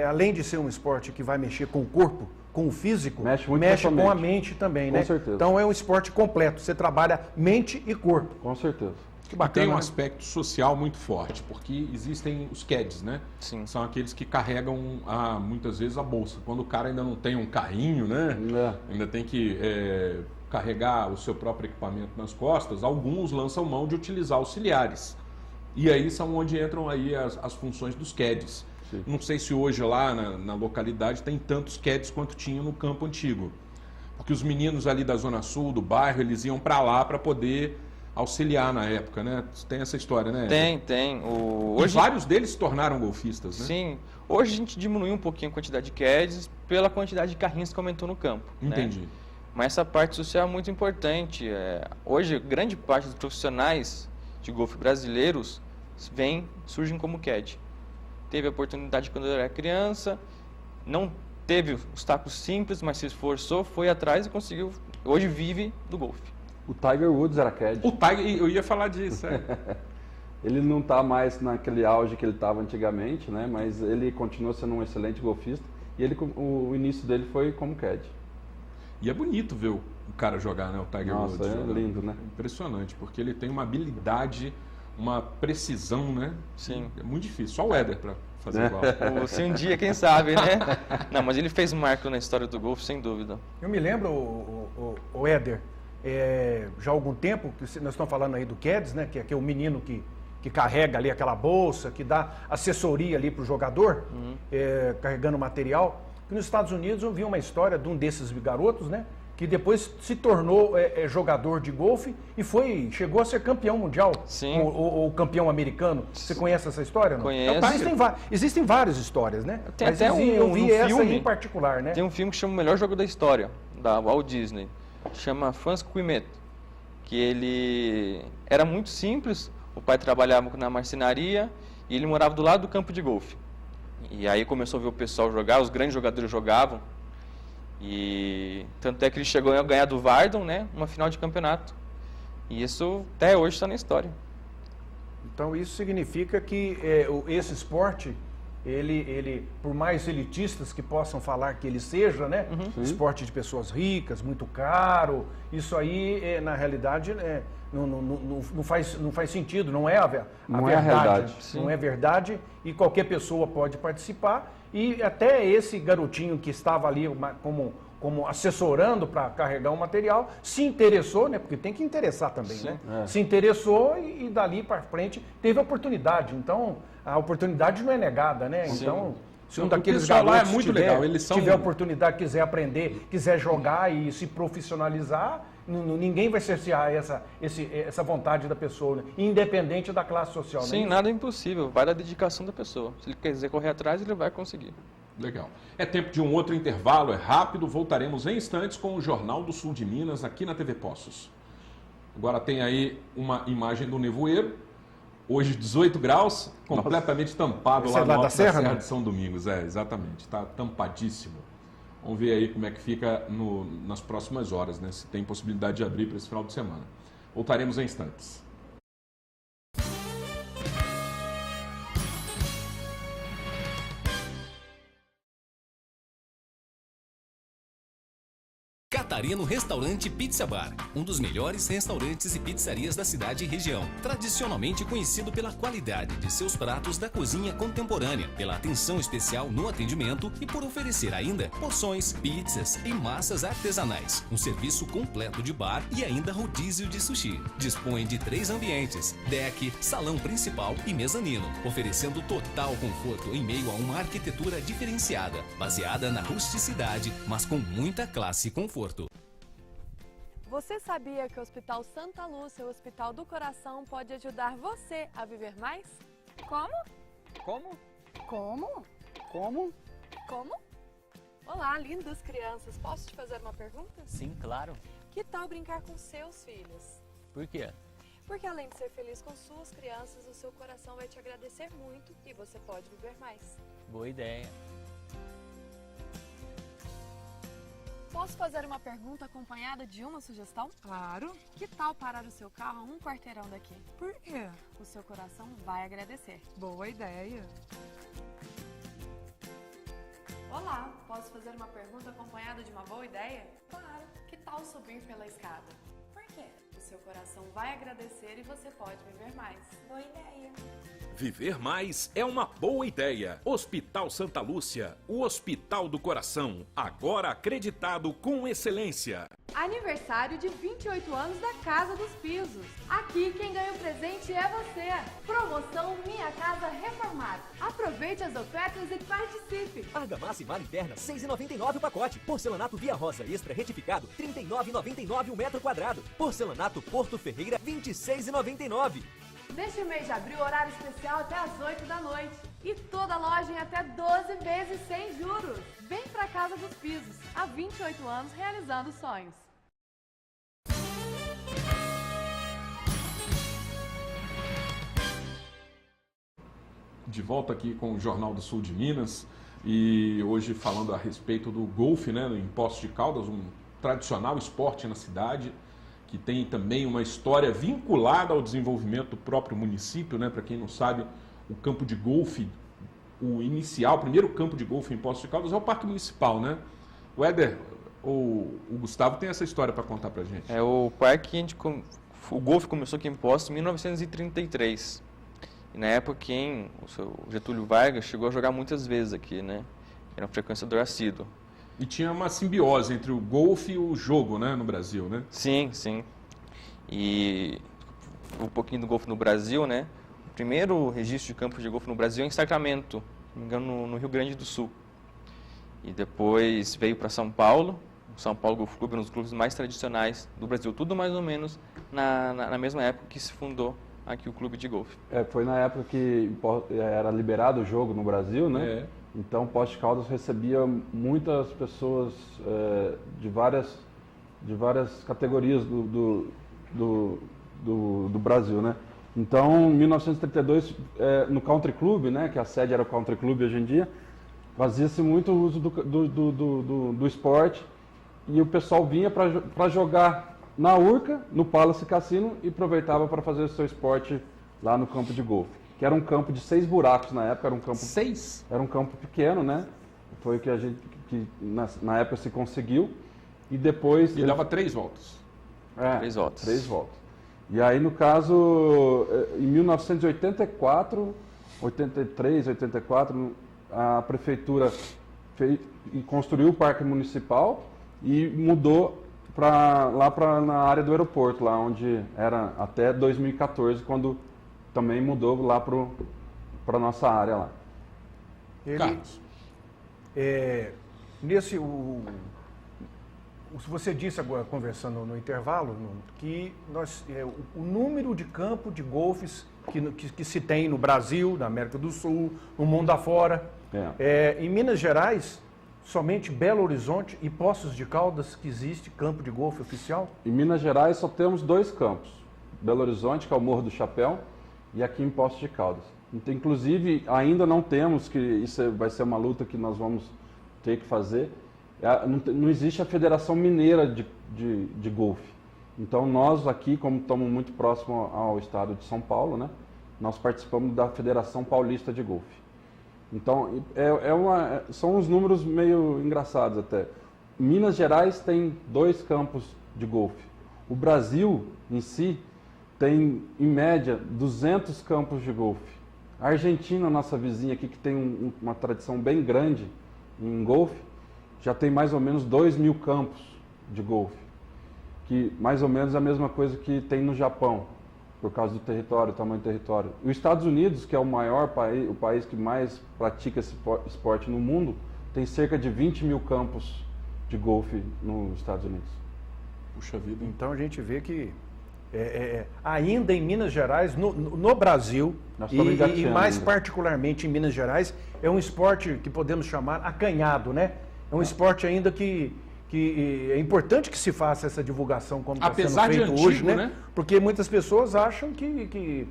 além de ser um esporte que vai mexer com o corpo, com o físico, mexe com a mente também, né? Com certeza. Então, é um esporte completo. Você trabalha mente e corpo. Com certeza. Que bacana, tem um aspecto social muito forte, porque existem os CADs, né? Sim. São aqueles que carregam, muitas vezes, a bolsa. Quando o cara ainda não tem um carrinho, né? Ainda tem que carregar o seu próprio equipamento nas costas, alguns lançam mão de utilizar auxiliares. E aí são onde entram aí as funções dos CADs. Sim. Não sei se hoje lá na localidade tem tantos CADs quanto tinha no campo antigo. Porque os meninos ali da Zona Sul, do bairro, eles iam para lá para poder auxiliar na época, né? Tem essa história, né? Tem. Hoje vários deles se tornaram golfistas, né? Sim. Hoje a gente diminuiu um pouquinho a quantidade de CADs pela quantidade de carrinhos que aumentou no campo. Entendi. Né? Mas essa parte social é muito importante. Hoje, grande parte dos profissionais de golfe brasileiros surgem como CAD. Teve a oportunidade quando eu era criança, não teve os tacos simples, mas se esforçou, foi atrás e conseguiu. Hoje vive do golfe. O Tiger Woods era CAD. O Tiger, eu ia falar disso. Ele não está mais naquele auge que ele estava antigamente, né? Mas ele continua sendo um excelente golfista e o início dele foi como CAD. E é bonito ver o cara jogar, né? O Tiger Woods. Nossa, é lindo, né? Impressionante, porque ele tem uma habilidade, uma precisão, né? Sim. É muito difícil. Só o Éder para fazer igual. Se um dia, quem sabe, né? Não, mas ele fez marco na história do golfe, sem dúvida. Eu me lembro, o Éder, já há algum tempo, que nós estamos falando aí do CADs, né? Que é o menino que carrega ali aquela bolsa, que dá assessoria ali para o jogador, carregando material. Que nos Estados Unidos eu vi uma história de um desses garotos, né? Que depois se tornou jogador de golfe e chegou a ser campeão mundial. Sim. Ou campeão americano. Você conhece essa história? Não? Conheço. Existem várias histórias, né? Tem até eu vi essa filme, em particular, né? Tem um filme que chama O Melhor Jogo da História, da Walt Disney. Chama Franz Ouimet, que ele era muito simples. O pai trabalhava na marcenaria e ele morava do lado do campo de golfe. E aí começou a ver o pessoal jogar, os grandes jogadores jogavam. E tanto é que ele chegou a ganhar do Vardon, né, uma final de campeonato. E isso até hoje está na história. Então isso significa que esse esporte, ele, por mais elitistas que possam falar que ele seja, né, esporte de pessoas ricas, muito caro, isso aí na realidade não faz sentido, não é a verdade. Não é verdade e qualquer pessoa pode participar. E até esse garotinho que estava ali como assessorando para carregar um material, se interessou, né? Porque tem que interessar também, né? Se interessou e dali para frente teve a oportunidade. Então, a oportunidade não é negada, né? Sim. Então, se um daqueles garotos tiver legal. Oportunidade, quiser aprender, quiser jogar e se profissionalizar, ninguém vai cercear essa vontade da pessoa, né? Independente da classe social. Sim, né? nada é impossível, vai da dedicação da pessoa. Se ele quiser correr atrás, ele vai conseguir. Legal. É tempo de um outro intervalo, é rápido, voltaremos em instantes com o Jornal do Sul de Minas aqui na TV Poços. Agora tem aí uma imagem do nevoeiro, hoje 18 graus, completamente tampado lá no alto da Serra de São Domingos. Exatamente, está tampadíssimo. Vamos ver aí como é que fica nas próximas horas, né? Se tem possibilidade de abrir para esse final de semana. Voltaremos em instantes. Natareno Restaurante Pizza Bar, um dos melhores restaurantes e pizzarias da cidade e região. Tradicionalmente conhecido pela qualidade de seus pratos da cozinha contemporânea, pela atenção especial no atendimento e por oferecer ainda porções, pizzas e massas artesanais. Um serviço completo de bar e ainda rodízio de sushi. Dispõe de 3 ambientes, deck, salão principal e mezanino, oferecendo total conforto em meio a uma arquitetura diferenciada, baseada na rusticidade, mas com muita classe e conforto. Você sabia que o Hospital Santa Lúcia, o Hospital do Coração, pode ajudar você a viver mais? Como? Como? Como? Como? Como? Olá, lindas crianças. Posso te fazer uma pergunta? Sim, claro. Que tal brincar com seus filhos? Por quê? Porque além de ser feliz com suas crianças, o seu coração vai te agradecer muito e você pode viver mais. Boa ideia. Posso fazer uma pergunta acompanhada de uma sugestão? Claro. Que tal parar o seu carro a um quarteirão daqui? Por quê? O seu coração vai agradecer. Boa ideia. Olá, posso fazer uma pergunta acompanhada de uma boa ideia? Claro. Que tal subir pela escada? Por quê? O seu coração vai agradecer e você pode viver mais. Boa ideia. Viver mais é uma boa ideia. Hospital Santa Lúcia, o Hospital do Coração, agora acreditado com excelência. Aniversário de 28 anos da Casa dos Pisos. Aqui quem ganha o presente é você. Promoção Minha Casa Reformada. Aproveite as ofertas e participe. Argamassa e malha interna, R$ 6,99 o pacote. Porcelanato Via Rosa Extra retificado, R$ 39,99 o metro quadrado. Porcelanato Porto Ferreira, R$ 26,99. Neste mês de abril, horário especial até às 8 da noite. E toda loja em até 12 vezes sem juros. Vem pra Casa dos Pisos. Há 28 anos realizando sonhos. De volta aqui com o Jornal do Sul de Minas. E hoje falando a respeito do golfe, né, em Poços de Caldas, um tradicional esporte na cidade, que tem também uma história vinculada ao desenvolvimento do próprio município, né? Para quem não sabe, o campo de golfe, o inicial, o primeiro campo de golfe em Poços de Caldas é o Parque Municipal, né? O Éder, o Gustavo tem essa história para contar para a gente. É o parque, o golfe começou aqui em Poços em 1933. E na época o Getúlio Vargas chegou a jogar muitas vezes aqui, né? Era um frequentador assíduo. E tinha uma simbiose entre o golfe e o jogo, né, no Brasil, né? Sim, sim. E um pouquinho do golfe no Brasil, né? O primeiro registro de campo de golfe no Brasil é em Sacramento, se não me engano, no Rio Grande do Sul. E depois veio para São Paulo. O São Paulo Golf Clube é um dos clubes mais tradicionais do Brasil. Tudo mais ou menos na mesma época que se fundou aqui o clube de golfe. Foi na época que era liberado o jogo no Brasil, né? É. Então, Poços de Caldas recebia muitas pessoas de várias categorias do Brasil, né? Então, em 1932, no Country Club, né, que a sede era o Country Club hoje em dia, fazia-se muito uso do esporte e o pessoal vinha para jogar na Urca, no Palace Cassino, e aproveitava para fazer o seu esporte lá no campo de golfe. Que era um campo de 6 buracos na época, era um campo... 6? Era um campo pequeno, né? Foi o que a gente, na época se conseguiu. E depois... E dava 3 voltas. 3 voltas. 3 voltas. E aí, no caso, em 1984, 83, 84, a prefeitura construiu o Parque Municipal e mudou na área do aeroporto, lá onde era até 2014, quando... também mudou lá para a nossa área lá. Carlos. Você disse agora, conversando no intervalo, que o número de campo de golfes que se tem no Brasil, na América do Sul, no mundo afora. Em Minas Gerais, somente Belo Horizonte e Poços de Caldas que existe campo de golfe oficial? Em Minas Gerais só temos 2 campos. Belo Horizonte, que é o Morro do Chapéu, e aqui em Poços de Caldas. Então, inclusive, ainda não temos, que isso vai ser uma luta que nós vamos ter que fazer, não existe a Federação Mineira de Golfe. Então, nós aqui, como estamos muito próximo ao estado de São Paulo, né, nós participamos da Federação Paulista de Golfe. Então, são uns números meio engraçados até. Minas Gerais tem 2 campos de golfe. O Brasil, em si, tem, em média, 200 campos de golfe. A Argentina, nossa vizinha aqui, que tem uma tradição bem grande em golfe, já tem mais ou menos 2.000 campos de golfe. Que mais ou menos é a mesma coisa que tem no Japão, por causa do território, tamanho do território. Os Estados Unidos, que é o maior país, o país que mais pratica esse esporte no mundo, tem cerca de 20.000 campos de golfe nos Estados Unidos. Puxa vida. Então a gente vê que ainda em Minas Gerais, no Brasil, e mais particularmente em Minas Gerais, é um esporte que podemos chamar acanhado, né? É um esporte ainda que é importante que se faça essa divulgação como está sendo feito hoje, né? Porque muitas pessoas acham que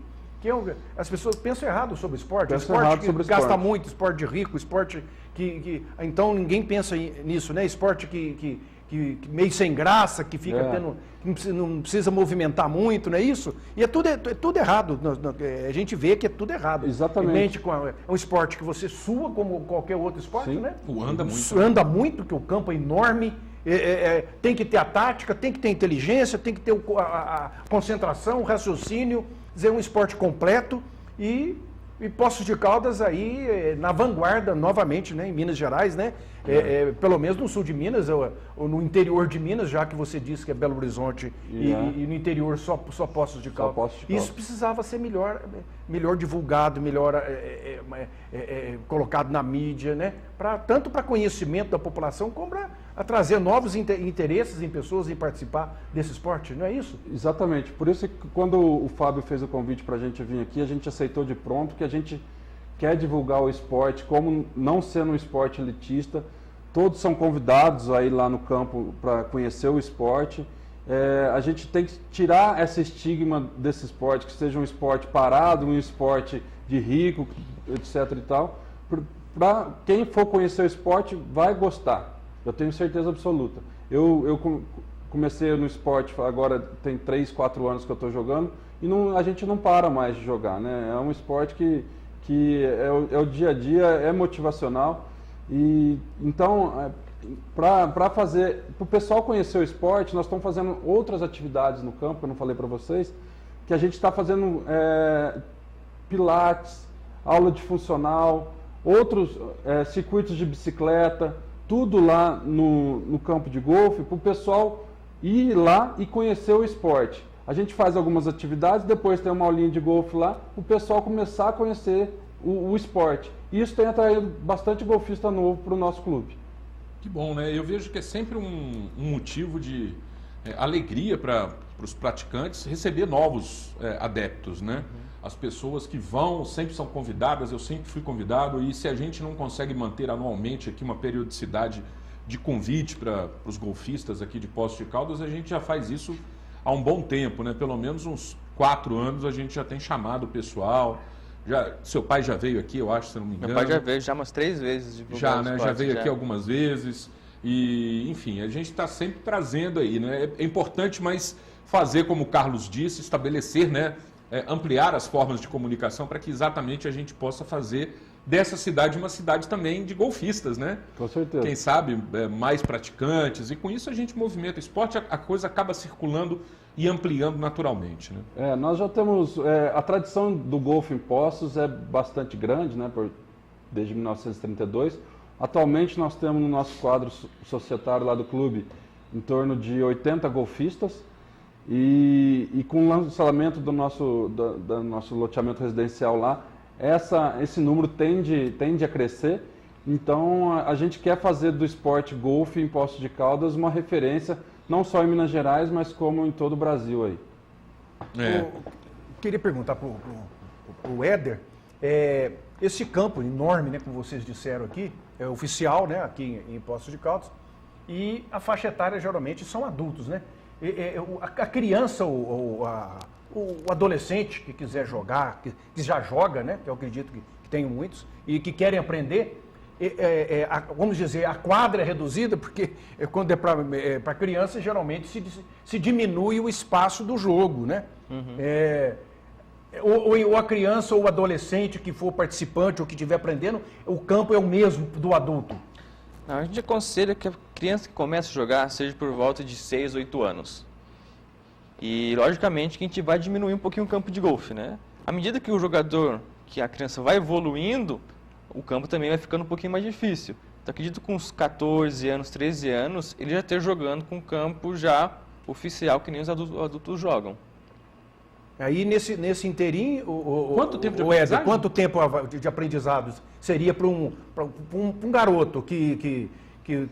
as pessoas pensam errado sobre o esporte. Esporte que gasta muito, esporte de rico, esporte que então ninguém pensa nisso, né? Esporte que meio sem graça, que fica não precisa movimentar muito, não é isso? E é tudo errado. A gente vê que é tudo errado. Exatamente. É um esporte que você sua como qualquer outro esporte, sim, né? Anda muito. Anda muito, porque o campo é enorme. Tem que ter a tática, tem que ter a inteligência, tem que ter a concentração, o raciocínio. É um esporte completo e Poços de Caldas aí na vanguarda novamente, né, em Minas Gerais, né? Pelo menos no sul de Minas, ou no interior de Minas, já que você disse que é Belo Horizonte e no interior só Poços de Caldas. Isso precisava ser melhor divulgado, melhor colocado na mídia, né? Tanto para conhecimento da população, como para trazer novos interesses em pessoas em participar desse esporte, não é isso? Exatamente. Por isso que quando o Fábio fez o convite para a gente vir aqui, a gente aceitou de pronto, que a gente quer divulgar o esporte, como não sendo um esporte elitista. Todos são convidados a ir lá no campo para conhecer o esporte. A gente tem que tirar esse estigma desse esporte, que seja um esporte parado, um esporte de rico, etc. e tal. Para quem for conhecer o esporte, vai gostar. Eu tenho certeza absoluta. Eu comecei no esporte, agora tem 3, 4 anos que eu estou jogando, e a gente não para mais de jogar, né? É um esporte que é o dia a dia, é motivacional. E então, para o pessoal conhecer o esporte, nós estamos fazendo outras atividades no campo, que eu não falei para vocês, que a gente está fazendo pilates, aula de funcional, outros circuitos de bicicleta, tudo lá no campo de golfe, para o pessoal ir lá e conhecer o esporte. A gente faz algumas atividades, depois tem uma aulinha de golfe lá, para o pessoal começar a conhecer o esporte. E isso tem atraído bastante golfista novo para o nosso clube. Que bom, né? Eu vejo que é sempre um motivo de alegria para os praticantes receber novos adeptos, né? As pessoas que vão sempre são convidadas, eu sempre fui convidado, e se a gente não consegue manter anualmente aqui uma periodicidade de convite para os golfistas aqui de Poços de Caldas, a gente já faz isso há um bom tempo, né? Pelo menos uns 4 anos a gente já tem chamado o pessoal. Seu pai já veio aqui, eu acho, se não me engano. Meu pai já veio já umas 3 vezes. Já, né? Já veio aqui algumas vezes. E, enfim, a gente está sempre trazendo aí, né? É importante, mas fazer, como o Carlos disse, estabelecer, né? Ampliar as formas de comunicação para que exatamente a gente possa fazer dessa cidade uma cidade também de golfistas, né? Com certeza. Quem sabe mais praticantes, e com isso a gente movimenta o esporte, a coisa acaba circulando e ampliando naturalmente, né? Nós já temos, a tradição do golfe em Poços é bastante grande, né? Desde 1932. Atualmente nós temos no nosso quadro societário lá do clube em torno de 80 golfistas. E com o lançamento do nosso loteamento residencial lá, esse número tende a crescer. Então a gente quer fazer do esporte golfe em Poços de Caldas uma referência, não só em Minas Gerais, mas como em todo o Brasil aí. Queria perguntar para o Éder, esse campo enorme, né, como vocês disseram aqui, é oficial, né, aqui em Poços de Caldas, e a faixa etária geralmente são adultos, né? A criança ou o adolescente que quiser jogar, que já joga, né, que eu acredito que tem muitos, e que querem aprender, vamos dizer, a quadra é reduzida, porque quando é para criança, geralmente se diminui o espaço do jogo, né? Ou a criança ou o adolescente que for participante ou que estiver aprendendo, o campo é o mesmo do adulto. A gente aconselha que criança que começa a jogar seja por volta de 6, 8 anos. E, logicamente, que a gente vai diminuir um pouquinho o campo de golfe, né? À medida que que a criança vai evoluindo, o campo também vai ficando um pouquinho mais difícil. Então, acredito que com uns 14 anos, 13 anos, ele já esteja jogando com um campo já oficial, que nem os adultos jogam. Aí, nesse inteirinho, quanto tempo de aprendizado? Quanto tempo de aprendizado seria para um garoto que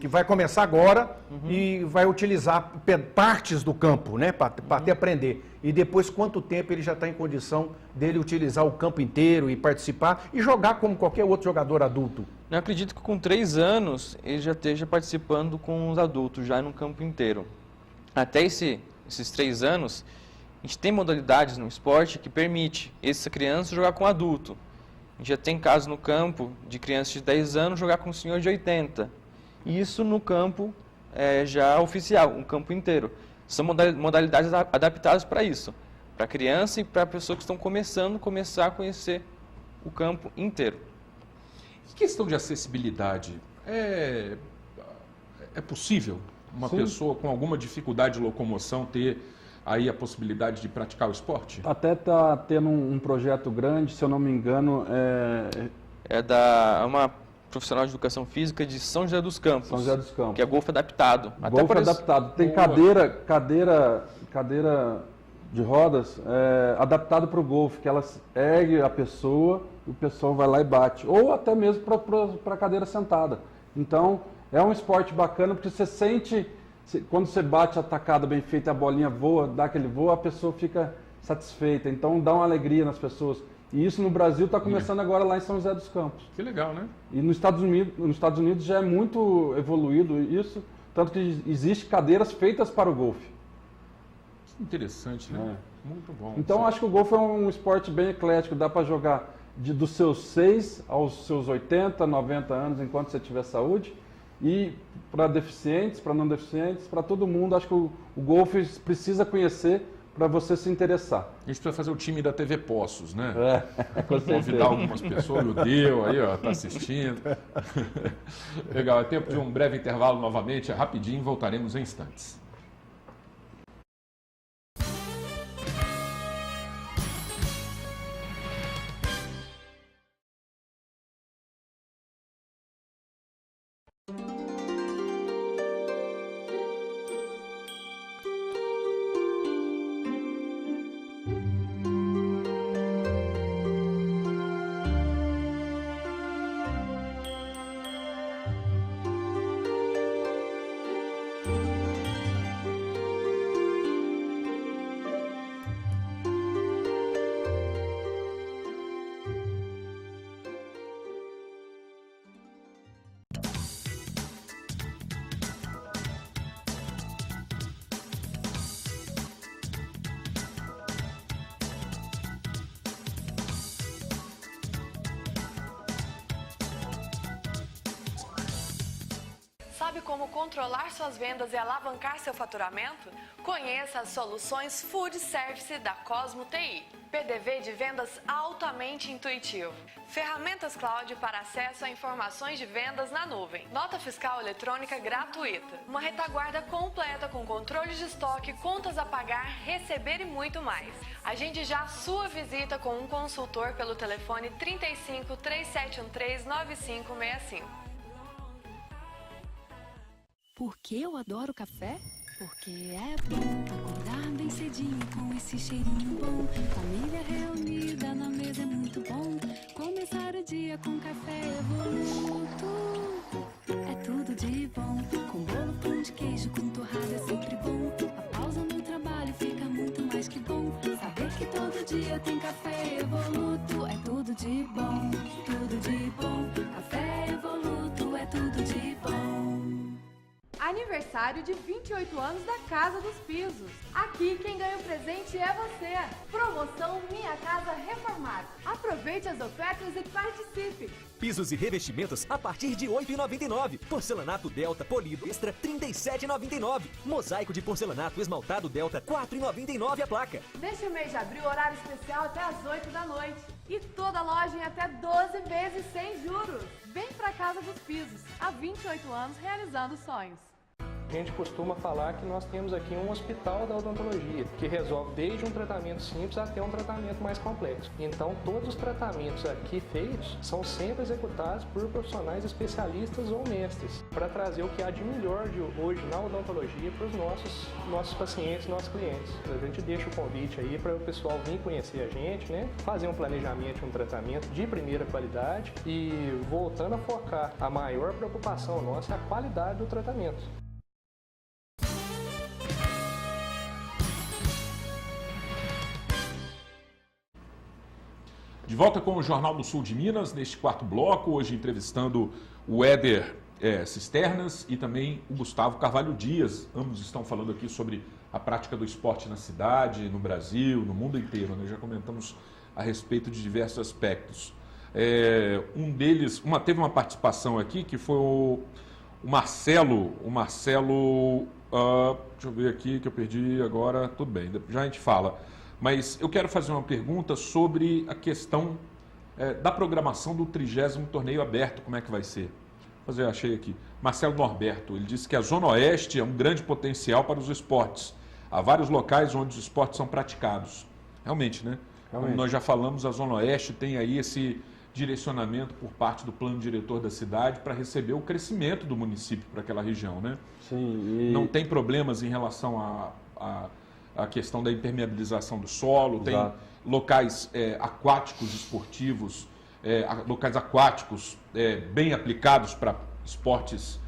vai começar agora e vai utilizar partes do campo, né, para até aprender? E depois, quanto tempo ele já está em condição dele utilizar o campo inteiro e participar e jogar como qualquer outro jogador adulto? Eu acredito que com 3 anos ele já esteja participando com os adultos, já no campo inteiro. Até esses 3 anos, a gente tem modalidades no esporte que permite essa criança jogar com adulto. A gente já tem casos no campo de crianças de 10 anos jogar com um senhor de 80. Isso no campo já oficial, um campo inteiro. São modalidades adaptadas para isso, para a criança e para pessoas que estão começar a conhecer o campo inteiro. E questão de acessibilidade, é possível uma pessoa com alguma dificuldade de locomoção ter aí a possibilidade de praticar o esporte? Até está tendo um projeto grande, se eu não me engano, É uma profissional de educação física de São José dos Campos. São José dos Campos. Que é golfe adaptado. Golfe adaptado. Tem cadeira de rodas adaptado para o golfe, que ela ergue a pessoa e o pessoal vai lá e bate. Ou até mesmo para a cadeira sentada. Então, é um esporte bacana porque você sente, quando você bate a tacada bem feita, a bolinha voa, dá aquele voo, a pessoa fica satisfeita. Então, dá uma alegria nas pessoas. E isso no Brasil está começando agora lá em São José dos Campos. Que legal, né? E nos Estados Unidos já é muito evoluído isso, tanto que existem cadeiras feitas para o golfe. Que interessante, né? Muito bom. Então, acho que o golfe é um esporte bem eclético, dá para jogar dos seus 6 aos seus 80, 90 anos, enquanto você tiver saúde. E para deficientes, para não deficientes, para todo mundo, acho que o golfe precisa conhecer para você se interessar. A gente precisa fazer o time da TV Poços, né? Convidar algumas pessoas, o Deu aí, ó, tá assistindo. Legal, é tempo de um breve intervalo novamente, rapidinho, voltaremos em instantes. Sabe como controlar suas vendas e alavancar seu faturamento? Conheça as soluções Food Service da Cosmo TI. PDV de vendas altamente intuitivo. Ferramentas cloud para acesso a informações de vendas na nuvem. Nota fiscal eletrônica gratuita. Uma retaguarda completa com controle de estoque, contas a pagar, receber e muito mais. Agende já a sua visita com um consultor pelo telefone 35 3713 9565. Por que eu adoro café? Porque é bom acordar bem cedinho com esse cheirinho bom. Família reunida na mesa é muito bom. Começar o dia com café Evoluto. É tudo de bom. Com bolo, pão de queijo, com torrada é sempre bom. A pausa no trabalho fica muito mais que bom. Saber que todo dia tem café Evoluto. É tudo de bom, tudo de bom. Café Evoluto é tudo de bom. Aniversário de 28 anos da Casa dos Pisos. Aqui quem ganha o presente é você. Promoção Minha Casa Reformada. Aproveite as ofertas e participe. Pisos e revestimentos a partir de R$ 8,99. Porcelanato Delta polido extra R$ 37,99. Mosaico de porcelanato esmaltado Delta R$ 4,99 a placa. Neste mês de abril, horário especial até às 8 da noite. E toda loja em até 12 vezes sem juros. Vem pra Casa dos Pisos. Há 28 anos realizando sonhos. A gente costuma falar que nós temos aqui um hospital da odontologia, que resolve desde um tratamento simples até um tratamento mais complexo. Então, todos os tratamentos aqui feitos são sempre executados por profissionais especialistas ou mestres, para trazer o que há de melhor de hoje na odontologia para os nossos pacientes, nossos clientes. A gente deixa o convite aí para o pessoal vir conhecer a gente, né? Fazer um planejamento, um tratamento de primeira qualidade e voltando a focar, a maior preocupação nossa é a qualidade do tratamento. De volta com o Jornal do Sul de Minas, neste quarto bloco, hoje entrevistando o Éder Cisternas e também o Gustavo Carvalho Dias. Ambos estão falando aqui sobre a prática do esporte na cidade, no Brasil, no mundo inteiro, né? Já comentamos a respeito de diversos aspectos. Um deles, teve uma participação aqui que foi o Marcelo, deixa eu ver aqui que eu perdi agora, tudo bem, já a gente fala. Mas eu quero fazer uma pergunta sobre a questão da programação do 30º torneio aberto, como é que vai ser? Achei aqui. Marcelo Norberto, ele disse que a Zona Oeste é um grande potencial para os esportes. Há vários locais onde os esportes são praticados. Realmente, né? Como nós já falamos, a Zona Oeste tem aí esse direcionamento por parte do plano diretor da cidade para receber o crescimento do município para aquela região, né? Sim. Não tem problemas em relação a questão da impermeabilização do solo, tem locais aquáticos esportivos, locais aquáticos bem aplicados para esportes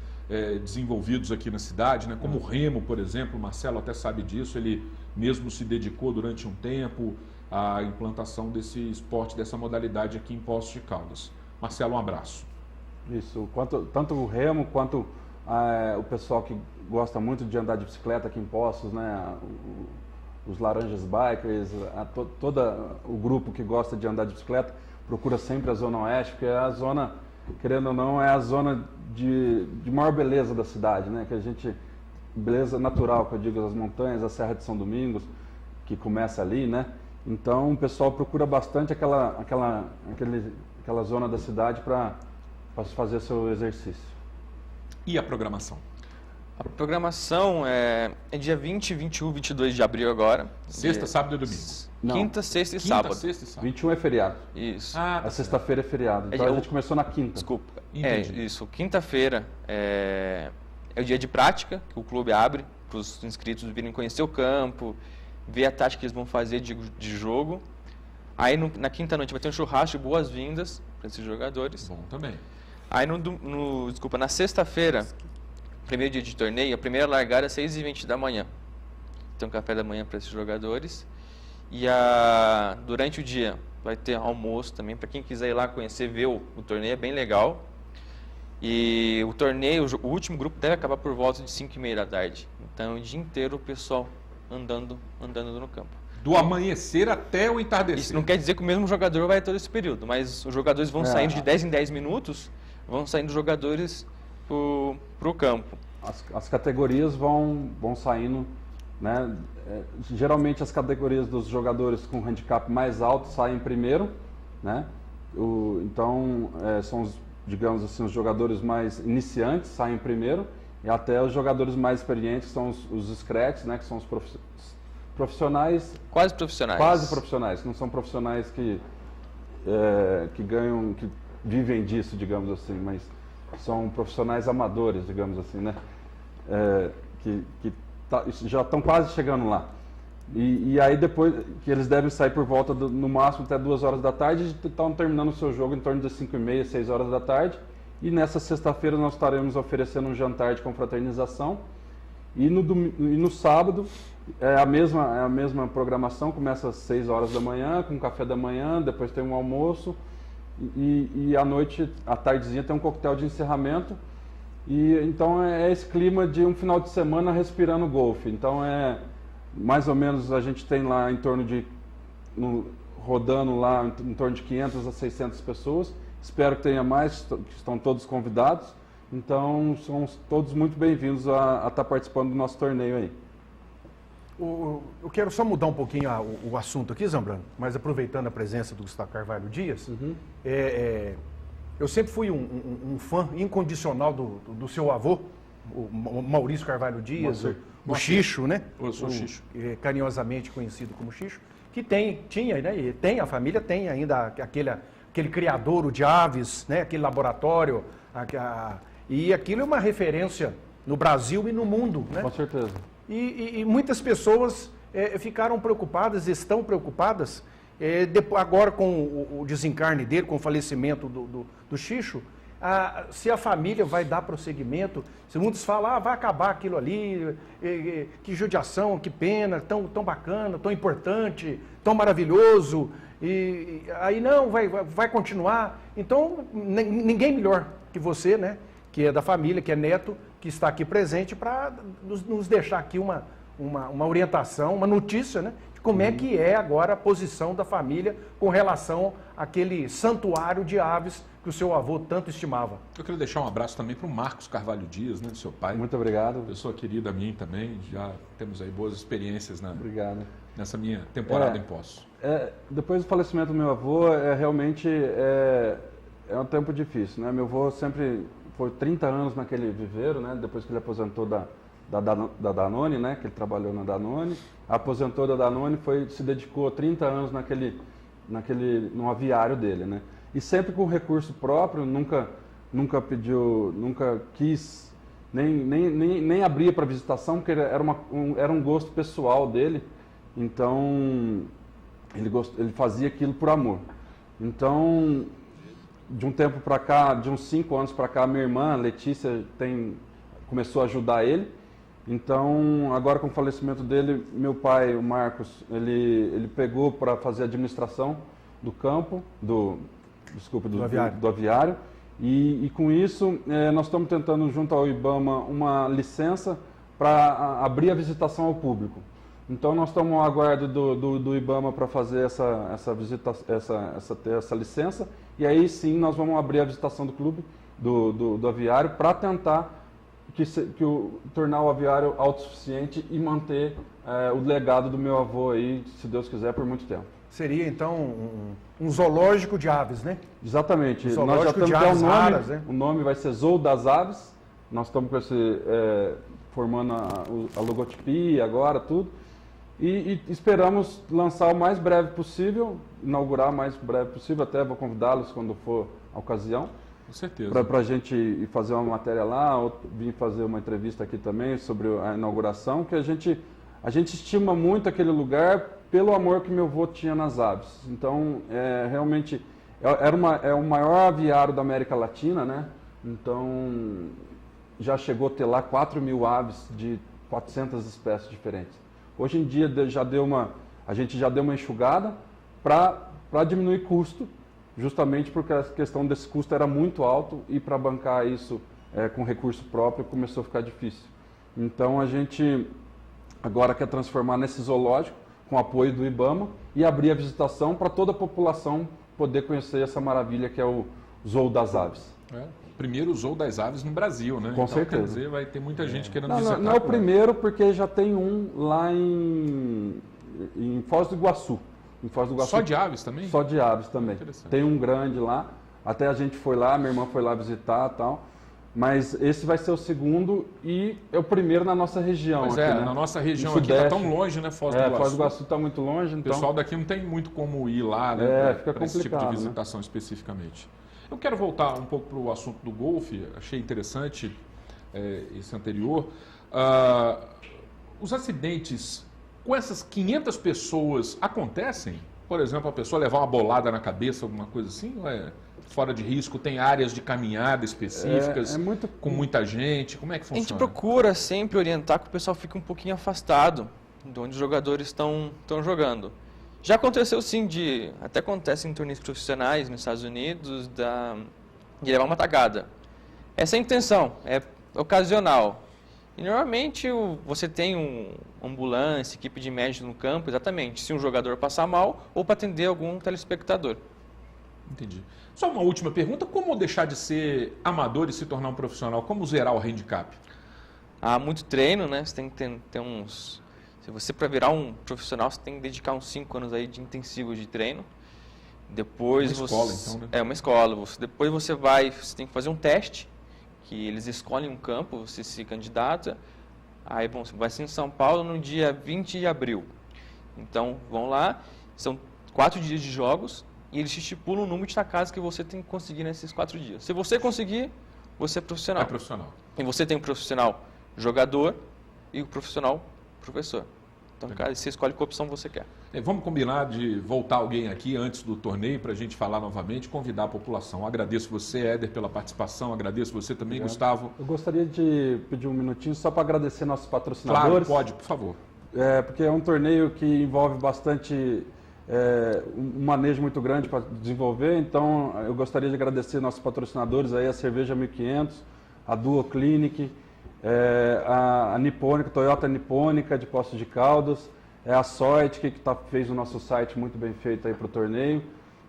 desenvolvidos aqui na cidade, né? Como o remo, por exemplo, o Marcelo até sabe disso, ele mesmo se dedicou durante um tempo à implantação desse esporte, dessa modalidade aqui em Poços de Caldas. Marcelo, um abraço. Isso, tanto o remo quanto o pessoal que gosta muito de andar de bicicleta aqui em Poços, né? Os Laranjas Bikers, todo o grupo que gosta de andar de bicicleta procura sempre a Zona Oeste, porque é a zona, querendo ou não, é a zona de maior beleza da cidade, né? Que a gente, beleza natural, que eu digo, as montanhas, a Serra de São Domingos, que começa ali, né? Então o pessoal procura bastante aquela zona da cidade para fazer seu exercício. E a programação? A programação é dia 20, 21, 22 de abril agora. Sexta, sábado e domingo? Não. Quinta, sexta e sábado. Sexta e sábado. 21 é feriado. Isso. A sexta-feira é feriado. Então a gente começou na quinta. Desculpa. Entendi. Isso. Quinta-feira é o dia de prática que o clube abre para os inscritos virem conhecer o campo, ver a tática que eles vão fazer de jogo. Aí na quinta noite vai ter um churrasco de boas-vindas para esses jogadores. Bom também. Aí na sexta-feira, primeiro dia de torneio, a primeira largada é 6h20 da manhã. Tem um café da manhã para esses jogadores. E durante o dia vai ter almoço também, para quem quiser ir lá conhecer, ver o torneio, é bem legal. E o torneio, o último grupo deve acabar por volta de 5h30 da tarde. Então, o dia inteiro o pessoal andando no campo. Do amanhecer até o entardecer. Isso não quer dizer que o mesmo jogador vai todo esse período, mas os jogadores vão saindo de 10 em 10 minutos, vão saindo jogadores para o campo. As categorias vão saindo, né? Geralmente as categorias dos jogadores com handicap mais alto saem primeiro, né? Então são digamos assim, os jogadores mais iniciantes saem primeiro, e até os jogadores mais experientes, que são os scratch, né? Que são os profissionais. Quase profissionais. Quase profissionais, não são profissionais que ganham, que vivem disso, digamos assim, mas são profissionais amadores, digamos assim, né? Que já estão quase chegando lá. E aí depois, que eles devem sair por volta, no máximo, até 2 horas da tarde, e estão terminando o seu jogo em torno de 5h30, 6 horas da tarde. E nessa sexta-feira nós estaremos oferecendo um jantar de confraternização. E no sábado é a mesma programação, começa às 6 horas da manhã, com café da manhã, depois tem um almoço. E à noite, à tardezinha, tem um coquetel de encerramento. E então é esse clima de um final de semana respirando golfe. Então mais ou menos a gente tem lá em torno de, rodando lá em torno de 500 a 600 pessoas. Espero que tenha mais, que estão todos convidados. Então são todos muito bem-vindos a estar participando do nosso torneio aí. Eu quero só mudar um pouquinho o assunto aqui, Zambrano, mas aproveitando a presença do Gustavo Carvalho Dias, eu sempre fui um fã incondicional do seu avô, o Maurício Carvalho Dias, o Xixo, né? Eu sou o Xixo. Carinhosamente conhecido como Xixo, que tinha, né? E tem, a família tem ainda aquele criadouro de aves, né? Aquele laboratório, e aquilo é uma referência no Brasil e no mundo, né? Com certeza. E muitas pessoas ficaram preocupadas, estão preocupadas, agora com o desencarne dele, com o falecimento do Xixo, se a família vai dar prosseguimento. Se muitos falam, vai acabar aquilo ali, que judiação, que pena, tão bacana, tão importante, tão maravilhoso, e aí não, vai continuar. Então, ninguém melhor que você, né, que é da família, que é neto, que está aqui presente para nos deixar aqui uma orientação, uma notícia, né, de como é que é agora a posição da família com relação àquele santuário de aves que o seu avô tanto estimava. Eu queria deixar um abraço também para o Marcos Carvalho Dias, né, seu pai. Muito obrigado. Pessoa querida a mim também, já temos aí boas experiências Obrigado. Nessa minha temporada em Poços. Depois do falecimento do meu avô, realmente é um tempo difícil, né? Meu avô sempre foi 30 anos naquele viveiro, né? Depois que ele aposentou da Danone, né? Que ele trabalhou na Danone, aposentou da Danone, se dedicou 30 anos no aviário dele, né? E sempre com recurso próprio, nunca pediu, nunca quis, nem abria para visitação, porque era um gosto pessoal dele. Então, ele fazia aquilo por amor. Então, de um tempo para cá, de uns 5 anos para cá, minha irmã, Letícia, começou a ajudar ele. Então, agora com o falecimento dele, meu pai, o Marcos, ele pegou para fazer a administração do campo, do aviário. E com isso, nós estamos tentando, junto ao IBAMA, uma licença para abrir a visitação ao público. Então, nós estamos ao aguardo do IBAMA para fazer essa licença, e aí sim nós vamos abrir a visitação do clube, do aviário, para tentar tornar o aviário autossuficiente e manter o legado do meu avô aí, se Deus quiser, por muito tempo. Seria, então, um zoológico de aves, né? Exatamente. Nós já temos o nome, raras, né? O nome vai ser Zoo das Aves. Nós estamos formando a logotipia agora, tudo. E esperamos lançar o mais breve possível, inaugurar o mais breve possível, até vou convidá-los quando for a ocasião. Com certeza. Para a gente fazer uma matéria lá, ou vir fazer uma entrevista aqui também sobre a inauguração, que a gente estima muito aquele lugar pelo amor que meu avô tinha nas aves. Então, realmente, é o maior aviário da América Latina, né? Então, já chegou a ter lá 4.000 aves de 400 espécies diferentes. Hoje em dia a gente já deu uma enxugada para diminuir custo, justamente porque a questão desse custo era muito alto e para bancar isso com recurso próprio começou a ficar difícil. Então a gente agora quer transformar nesse zoológico com apoio do IBAMA e abrir a visitação para toda a população poder conhecer essa maravilha que é o Zoo das Aves. Primeiro Zoo das Aves no Brasil, né? Com certeza. Quer dizer, vai ter muita gente querendo visitar. Não é o primeiro, porque já tem um lá em Foz do Iguaçu. Só de aves também? Só de aves também. Tem um grande lá. Até a gente foi lá, minha irmã foi lá visitar e tal. Mas esse vai ser o segundo e é o primeiro na nossa região. Pois aqui, né? Na nossa região aqui está tão longe, né, Foz do Iguaçu? Foz do Iguaçu está muito longe. Então... O pessoal daqui não tem muito como ir lá, né? Fica complicado, esse tipo de visitação, né? Especificamente. Eu quero voltar um pouco para o assunto do golfe, achei interessante esse anterior. Os acidentes com essas 500 pessoas acontecem? Por exemplo, a pessoa levar uma bolada na cabeça, alguma coisa assim? Ou é fora de risco? Tem áreas de caminhada específicas, com muita gente? Como é que funciona? A gente procura sempre orientar que o pessoal fique um pouquinho afastado de onde os jogadores estão jogando. Já aconteceu sim, até acontece em torneios profissionais nos Estados Unidos, de levar uma tagada. Essa é a intenção, é ocasional. E normalmente você tem uma ambulância, equipe de médico no campo, exatamente, se um jogador passar mal ou para atender algum telespectador. Entendi. Só uma última pergunta, como deixar de ser amador e se tornar um profissional? Como zerar o handicap? Há muito treino, né? Você tem que ter uns... Se você, para virar um profissional, você tem que dedicar uns 5 anos aí de intensivo de treino. Depois uma escola, então, né? É uma escola. Depois você tem que fazer um teste, que eles escolhem um campo, você se candidata, aí vai ser em São Paulo no dia 20 de abril. Então, vão lá, são 4 dias de jogos, e eles te estipulam o número de tacadas que você tem que conseguir nesses 4 dias. Se você conseguir, você é profissional. É profissional. E você tem um profissional jogador e o profissional professor. Então, cara, você escolhe qual opção você quer. Vamos combinar de voltar alguém aqui antes do torneio para a gente falar novamente, convidar a população. Agradeço você, Éder, pela participação. Agradeço você também, Gustavo. Eu gostaria de pedir um minutinho só para agradecer nossos patrocinadores. Claro, pode, por favor. Porque é um torneio que envolve bastante um manejo muito grande para desenvolver. Então, eu gostaria de agradecer nossos patrocinadores, aí, a Cerveja 1500, a Duo Clinic, a Nipônica, Toyota Nipônica de Poços de Caldas, a Soit, que fez o nosso site muito bem feito aí para o torneio,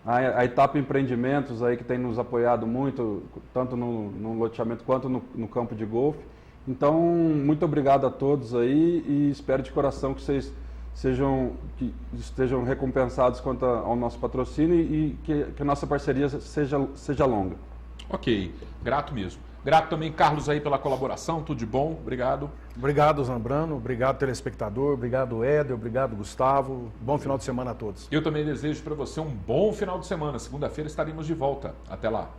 a Etapa Empreendimentos aí, que tem nos apoiado muito, tanto no loteamento quanto no campo de golfe. Então, muito obrigado a todos aí e espero de coração que vocês estejam recompensados quanto ao nosso patrocínio e que a nossa parceria seja longa. Ok, grato mesmo. Grato também, Carlos, aí pela colaboração, tudo de bom, obrigado. Obrigado, Zambrano, obrigado, telespectador, obrigado, Éder, obrigado, Gustavo. Bom final de semana a todos. Eu também desejo para você um bom final de semana. Segunda-feira estaremos de volta. Até lá.